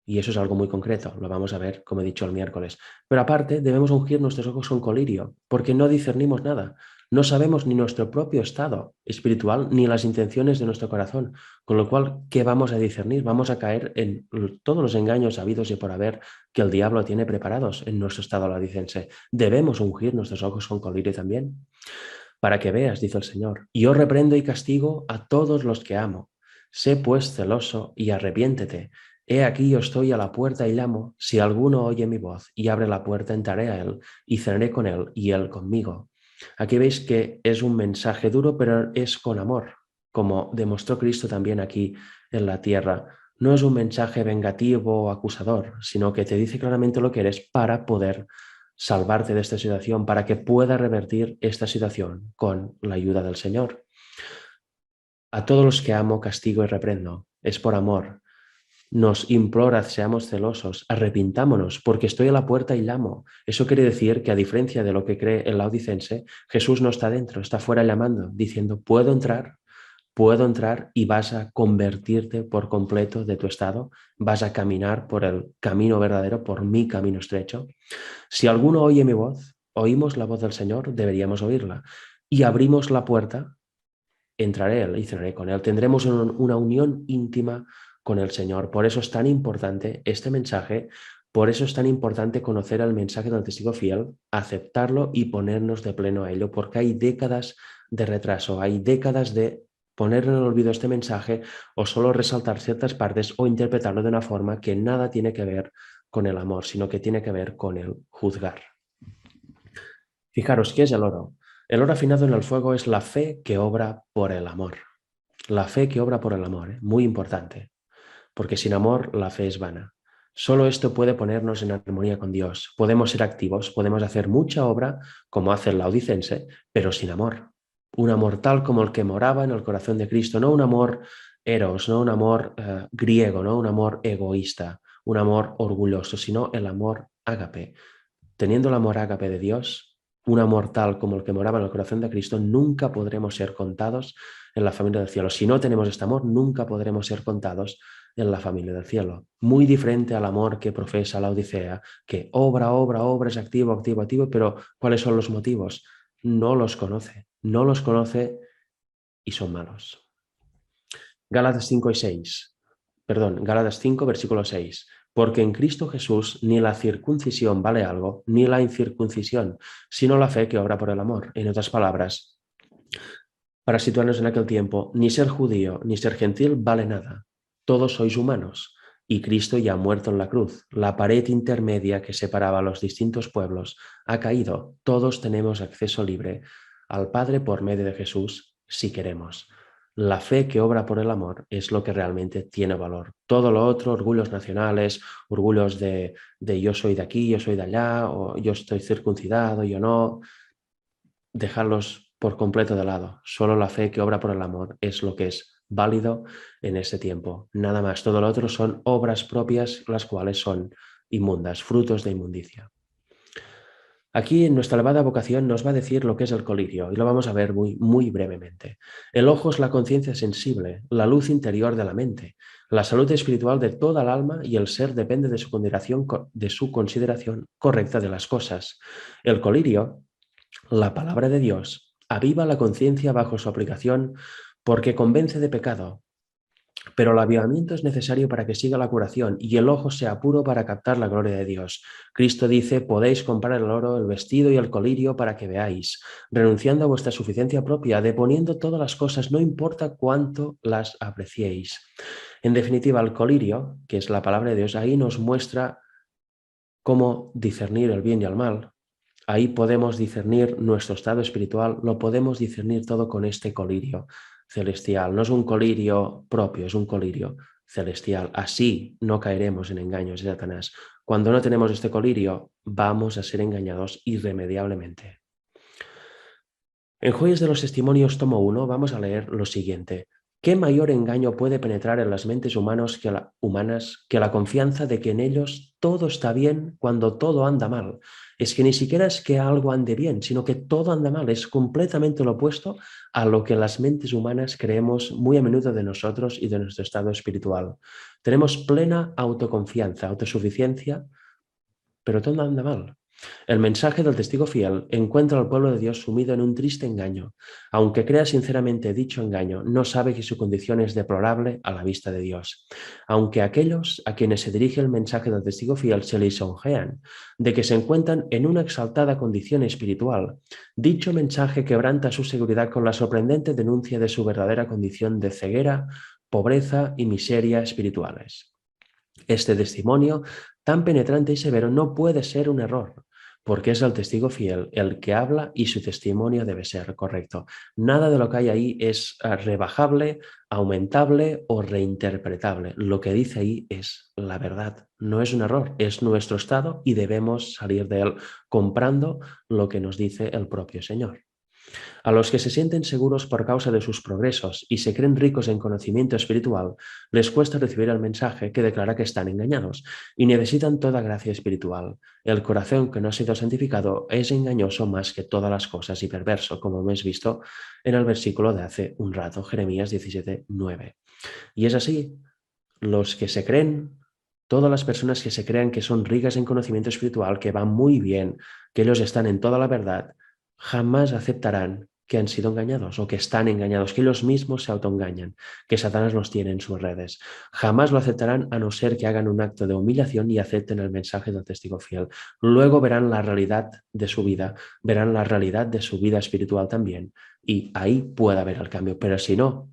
[SPEAKER 1] Y eso es algo muy concreto, lo vamos a ver, como he dicho, el miércoles. Pero aparte, debemos ungir nuestros ojos con colirio, porque no discernimos nada. No sabemos ni nuestro propio estado espiritual ni las intenciones de nuestro corazón. Con lo cual, ¿qué vamos a discernir? Vamos a caer en todos los engaños habidos y por haber que el diablo tiene preparados en nuestro estado ladicense. Debemos ungir nuestros ojos con colirio también. Para que veas, dice el Señor, yo reprendo y castigo a todos los que amo. Sé pues celoso y arrepiéntete. He aquí yo estoy a la puerta y llamo. Si alguno oye mi voz y abre la puerta, entraré a él y cenaré con él y él conmigo. Aquí veis que es un mensaje duro, pero es con amor, como demostró Cristo también aquí en la tierra. No es un mensaje vengativo o acusador, sino que te dice claramente lo que eres para poder salvarte de esta situación, para que pueda revertir esta situación con la ayuda del Señor. A todos los que amo, castigo y reprendo. Es por amor. Nos implora, seamos celosos, arrepintámonos, porque estoy a la puerta y llamo. Eso quiere decir que, a diferencia de lo que cree el laodicense, Jesús no está dentro, está fuera llamando, diciendo, puedo entrar y vas a convertirte por completo de tu estado, vas a caminar por el camino verdadero, por mi camino estrecho. Si alguno oye mi voz, oímos la voz del Señor, deberíamos oírla, y abrimos la puerta, entraré Él y cenaré con Él. Tendremos una unión íntima con el Señor. Por eso es tan importante este mensaje, por eso es tan importante conocer el mensaje del testigo fiel, aceptarlo y ponernos de pleno a ello, porque hay décadas de retraso, hay décadas de poner en el olvido este mensaje o solo resaltar ciertas partes o interpretarlo de una forma que nada tiene que ver con el amor, sino que tiene que ver con el juzgar. Fijaros, ¿qué es el oro? El oro afinado en el fuego es la fe que obra por el amor. La fe que obra por el amor, muy importante, porque sin amor la fe es vana. Solo esto puede ponernos en armonía con Dios. Podemos ser activos, podemos hacer mucha obra, como hace el laodicense, pero sin amor. Un amor tal como el que moraba en el corazón de Cristo, no un amor eros, no un amor griego, no un amor egoísta, un amor orgulloso, sino el amor ágape. Teniendo el amor ágape de Dios, un amor tal como el que moraba en el corazón de Cristo, nunca podremos ser contados en la familia del cielo. Si no tenemos este amor, nunca podremos ser contados en la familia del cielo. Muy diferente al amor que profesa la Odisea, que obra, obra, obra, es activo, activo, activo, pero ¿cuáles son los motivos? No los conoce y son malos. Gálatas 5 y 6. Perdón, Gálatas 5, versículo 6. Porque en Cristo Jesús ni la circuncisión vale algo, ni la incircuncisión, sino la fe que obra por el amor. En otras palabras, para situarnos en aquel tiempo, ni ser judío ni ser gentil vale nada. Todos sois humanos y Cristo ya ha muerto en la cruz. La pared intermedia que separaba a los distintos pueblos ha caído. Todos tenemos acceso libre al Padre por medio de Jesús si queremos. La fe que obra por el amor es lo que realmente tiene valor. Todo lo otro, orgullos nacionales, orgullos de yo soy de aquí, yo soy de allá, o yo estoy circuncidado, yo no, dejarlos por completo de lado. Solo la fe que obra por el amor es lo que es válido en ese tiempo. Nada más. Todo lo otro son obras propias, las cuales son inmundas, frutos de inmundicia. Aquí en nuestra elevada vocación nos va a decir lo que es el colirio y lo vamos a ver muy brevemente. El ojo es la conciencia sensible, la luz interior de la mente. La salud espiritual de toda el alma y el ser depende de su consideración correcta de las cosas. El colirio, la palabra de Dios, Aviva la conciencia bajo su aplicación porque convence de pecado. Pero el avivamiento es necesario para que siga la curación y el ojo sea puro para captar la gloria de Dios. Cristo dice, podéis comprar el oro, el vestido y el colirio para que veáis, renunciando a vuestra suficiencia propia, deponiendo todas las cosas, no importa cuánto las apreciéis. En definitiva, el colirio, que es la palabra de Dios, ahí nos muestra cómo discernir el bien y el mal. Ahí podemos discernir nuestro estado espiritual, lo podemos discernir todo con este colirio celestial. No es un colirio propio, es un colirio celestial. Así no caeremos en engaños de Satanás. Cuando no tenemos este colirio, vamos a ser engañados irremediablemente. En Joyas de los Testimonios, tomo 1, vamos a leer lo siguiente. ¿Qué mayor engaño puede penetrar en las mentes humanas que la confianza de que en ellos todo está bien cuando todo anda mal? Es que ni siquiera es que algo ande bien, sino que todo anda mal. Es completamente lo opuesto a lo que las mentes humanas creemos muy a menudo de nosotros y de nuestro estado espiritual. Tenemos plena autoconfianza, autosuficiencia, pero todo anda mal. El mensaje del testigo fiel encuentra al pueblo de Dios sumido en un triste engaño. Aunque crea sinceramente dicho engaño, no sabe que su condición es deplorable a la vista de Dios. Aunque aquellos a quienes se dirige el mensaje del testigo fiel se lisonjean de que se encuentran en una exaltada condición espiritual, dicho mensaje quebranta su seguridad con la sorprendente denuncia de su verdadera condición de ceguera, pobreza y miseria espirituales. Este testimonio tan penetrante y severo no puede ser un error, porque es el testigo fiel el que habla y su testimonio debe ser correcto. Nada de lo que hay ahí es rebajable, aumentable o reinterpretable. Lo que dice ahí es la verdad, no es un error, es nuestro estado y debemos salir de él comprando lo que nos dice el propio Señor. A los que se sienten seguros por causa de sus progresos y se creen ricos en conocimiento espiritual, les cuesta recibir el mensaje que declara que están engañados y necesitan toda gracia espiritual. El corazón que no ha sido santificado es engañoso más que todas las cosas y perverso, como hemos visto en el versículo de hace un rato, Jeremías 17:9. Y es así, los que se creen, todas las personas que se crean que son ricas en conocimiento espiritual, que van muy bien, que ellos están en toda la verdad, jamás aceptarán que han sido engañados o que están engañados, que ellos mismos se autoengañan, que Satanás los tiene en sus redes. Jamás lo aceptarán a no ser que hagan un acto de humillación y acepten el mensaje del testigo fiel. Luego verán la realidad de su vida, verán la realidad de su vida espiritual también y ahí puede haber el cambio. Pero si no,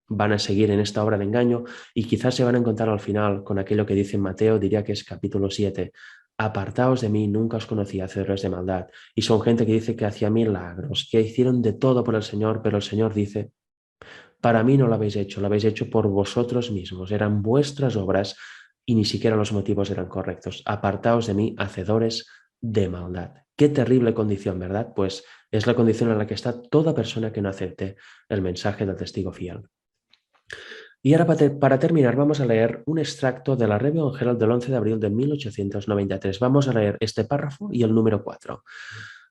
[SPEAKER 1] van a seguir en esta obra de engaño y quizás se van a encontrar al final con aquello que dice Mateo, diría que es capítulo 7. Apartaos de mí, nunca os conocí, hacedores de maldad. Y son gente que dice que hacía milagros, que hicieron de todo por el Señor, pero el Señor dice, para mí no lo habéis hecho por vosotros mismos, eran vuestras obras y ni siquiera los motivos eran correctos. Apartaos de mí, hacedores de maldad. Qué terrible condición, ¿verdad? Pues es la condición en la que está toda persona que no acepte el mensaje del testigo fiel. Y ahora para terminar vamos a leer un extracto de la Review Herald del 11 de abril de 1893. Vamos a leer este párrafo y el número 4.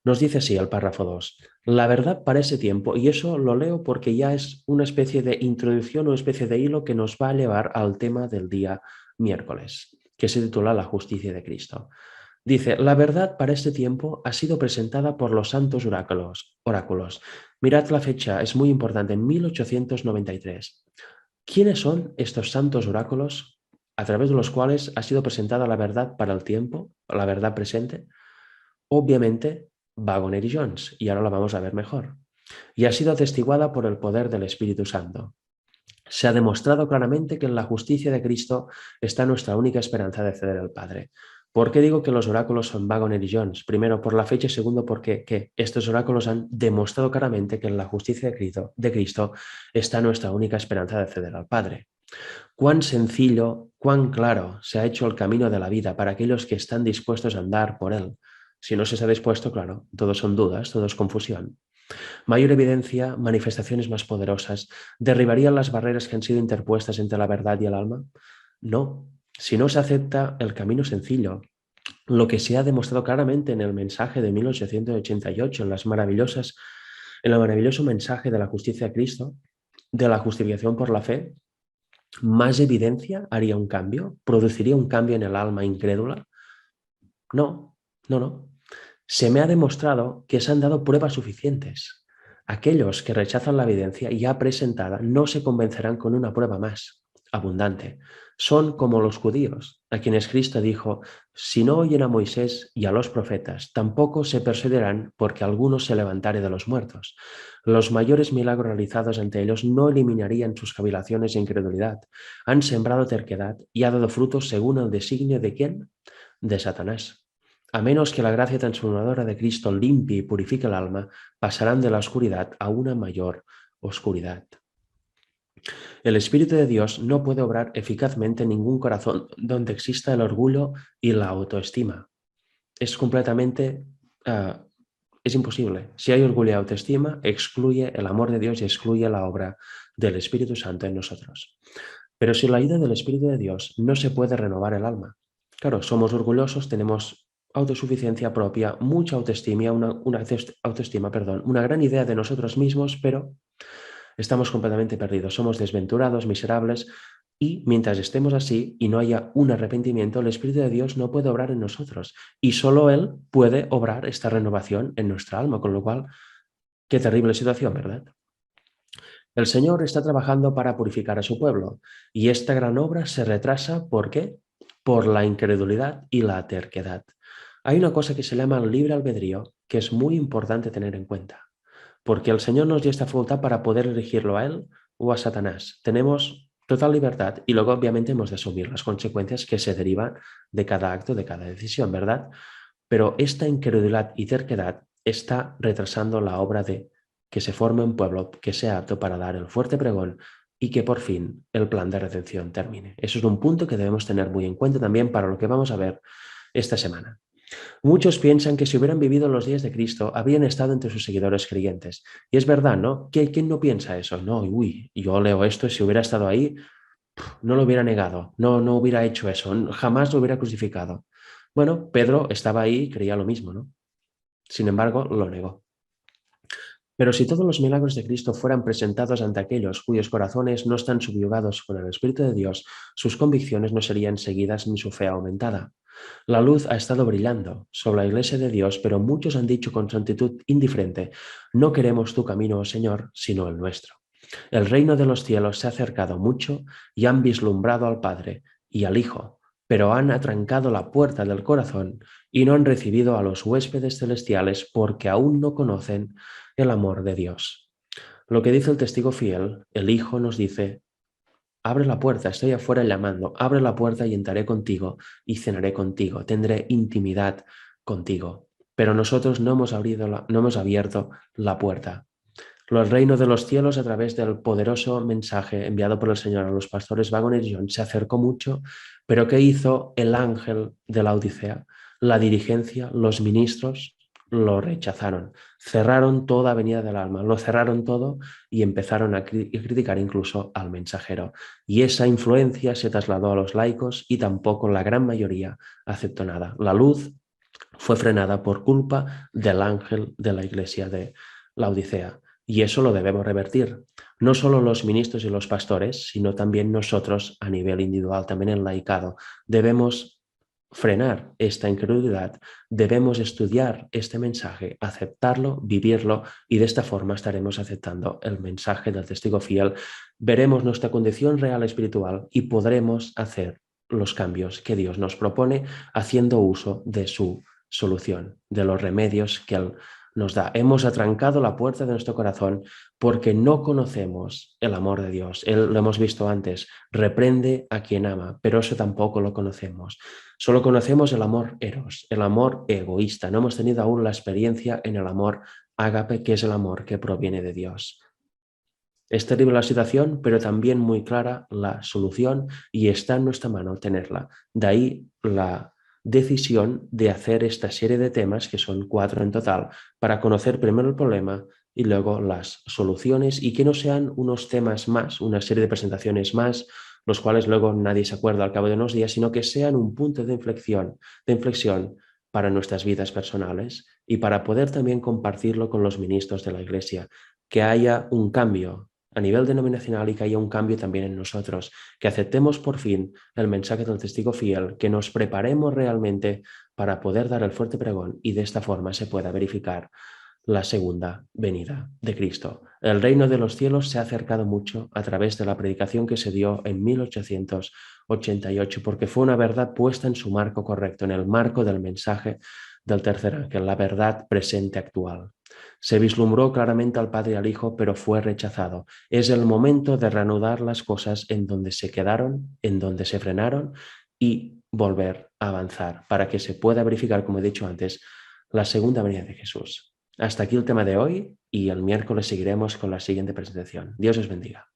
[SPEAKER 1] Nos dice así el párrafo 2. La verdad para ese tiempo, y eso lo leo porque ya es una especie de introducción o especie de hilo que nos va a llevar al tema del día miércoles, que se titula La justicia de Cristo. Dice, la verdad para este tiempo ha sido presentada por los santos oráculos. Mirad la fecha, es muy importante, en 1893. ¿Quiénes son estos santos oráculos a través de los cuales ha sido presentada la verdad para el tiempo, la verdad presente? Obviamente, Waggoner y Jones, y ahora la vamos a ver mejor. Y ha sido atestiguada por el poder del Espíritu Santo. Se ha demostrado claramente que en la justicia de Cristo está nuestra única esperanza de acceder al Padre. ¿Por qué digo que los oráculos son Waggoner y Jones? Primero, por la fecha y segundo, porque estos oráculos han demostrado claramente que en la justicia de Cristo está nuestra única esperanza de acceder al Padre. Cuán sencillo, cuán claro se ha hecho el camino de la vida para aquellos que están dispuestos a andar por él. Si no se está dispuesto, claro, todo son dudas, todo es confusión. Mayor evidencia, manifestaciones más poderosas, ¿derribarían las barreras que han sido interpuestas entre la verdad y el alma? No. Si no se acepta el camino sencillo, lo que se ha demostrado claramente en el mensaje de 1888, en el maravilloso mensaje de la justicia de Cristo, de la justificación por la fe, ¿más evidencia haría un cambio? ¿Produciría un cambio en el alma incrédula? No, no, no. Se me ha demostrado que se han dado pruebas suficientes. Aquellos que rechazan la evidencia ya presentada no se convencerán con una prueba más abundante. Son como los judíos, a quienes Cristo dijo: si no oyen a Moisés y a los profetas, tampoco se persuadirán porque alguno se levantare de los muertos. Los mayores milagros realizados ante ellos no eliminarían sus cavilaciones e incredulidad. Han sembrado terquedad y ha dado frutos según el designio de ¿quién? De Satanás. A menos que la gracia transformadora de Cristo limpie y purifique el alma, pasarán de la oscuridad a una mayor oscuridad. El Espíritu de Dios no puede obrar eficazmente en ningún corazón donde exista el orgullo y la autoestima. Es completamente, es imposible. Si hay orgullo y autoestima, excluye el amor de Dios y excluye la obra del Espíritu Santo en nosotros. Pero sin la ayuda del Espíritu de Dios no se puede renovar el alma. Claro, somos orgullosos, tenemos autosuficiencia propia, mucha autoestima, una gran idea de nosotros mismos, pero estamos completamente perdidos, somos desventurados, miserables, y mientras estemos así y no haya un arrepentimiento, el Espíritu de Dios no puede obrar en nosotros y solo Él puede obrar esta renovación en nuestra alma, con lo cual, qué terrible situación, ¿verdad? El Señor está trabajando para purificar a su pueblo y esta gran obra se retrasa, ¿por qué? Por la incredulidad y la terquedad. Hay una cosa que se llama libre albedrío que es muy importante tener en cuenta, porque el Señor nos dio esta facultad para poder elegirlo a Él o a Satanás. Tenemos total libertad y luego obviamente hemos de asumir las consecuencias que se derivan de cada acto, de cada decisión, ¿verdad? Pero esta incredulidad y terquedad está retrasando la obra de que se forme un pueblo que sea apto para dar el fuerte pregón y que por fin el plan de redención termine. Eso es un punto que debemos tener muy en cuenta también para lo que vamos a ver esta semana. Muchos piensan que si hubieran vivido los días de Cristo, habrían estado entre sus seguidores creyentes. Y es verdad, ¿no? ¿Quién no piensa eso? No, uy, yo leo esto y si hubiera estado ahí, no lo hubiera negado, no hubiera hecho eso, jamás lo hubiera crucificado. Bueno, Pedro estaba ahí y creía lo mismo, ¿no? Sin embargo, lo negó. Pero si todos los milagros de Cristo fueran presentados ante aquellos cuyos corazones no están subyugados con el Espíritu de Dios, sus convicciones no serían seguidas ni su fe aumentada. La luz ha estado brillando sobre la iglesia de Dios, pero muchos han dicho con su actitud indiferente: no queremos tu camino, oh Señor, sino el nuestro. El reino de los cielos se ha acercado mucho y han vislumbrado al Padre y al Hijo, pero han atrancado la puerta del corazón y no han recibido a los huéspedes celestiales porque aún no conocen el amor de Dios. Lo que dice el testigo fiel, el Hijo nos dice: abre la puerta, estoy afuera llamando, abre la puerta y entraré contigo y cenaré contigo, tendré intimidad contigo. Pero nosotros no hemos abierto la puerta. El reino de los cielos, a través del poderoso mensaje enviado por el Señor a los pastores Waggoner y John, se acercó mucho, pero ¿qué hizo el ángel de la Odisea? La dirigencia, los ministros lo rechazaron, cerraron toda avenida del alma, lo cerraron todo y empezaron a criticar incluso al mensajero. Y esa influencia se trasladó a los laicos y tampoco la gran mayoría aceptó nada. La luz fue frenada por culpa del ángel de la iglesia de la Odisea. Y eso lo debemos revertir. No solo los ministros y los pastores, sino también nosotros a nivel individual, también el laicado. Debemos frenar esta incredulidad, debemos estudiar este mensaje, aceptarlo, vivirlo y de esta forma estaremos aceptando el mensaje del testigo fiel. Veremos nuestra condición real espiritual y podremos hacer los cambios que Dios nos propone haciendo uso de su solución, de los remedios que Él nos da. Hemos atrancado la puerta de nuestro corazón porque no conocemos el amor de Dios. Él, lo hemos visto antes, reprende a quien ama, pero eso tampoco lo conocemos. Solo conocemos el amor eros, el amor egoísta. No hemos tenido aún la experiencia en el amor ágape, que es el amor que proviene de Dios. Es terrible la situación, pero también muy clara la solución y está en nuestra mano tenerla. De ahí la decisión de hacer esta serie de temas, que son 4 en total, para conocer primero el problema y luego las soluciones y que no sean unos temas más, una serie de presentaciones más, los cuales luego nadie se acuerda al cabo de unos días, sino que sean un punto de inflexión para nuestras vidas personales y para poder también compartirlo con los ministros de la Iglesia, que haya un cambio a nivel denominacional y que haya un cambio también en nosotros, que aceptemos por fin el mensaje del testigo fiel, que nos preparemos realmente para poder dar el fuerte pregón y de esta forma se pueda verificar la segunda venida de Cristo. El reino de los cielos se ha acercado mucho a través de la predicación que se dio en 1888, porque fue una verdad puesta en su marco correcto, en el marco del mensaje del tercer ángel, la verdad presente actual. Se vislumbró claramente al Padre y al Hijo, pero fue rechazado. Es el momento de reanudar las cosas en donde se quedaron, en donde se frenaron y volver a avanzar para que se pueda verificar, como he dicho antes, la segunda venida de Jesús. Hasta aquí el tema de hoy y el miércoles seguiremos con la siguiente presentación. Dios os bendiga.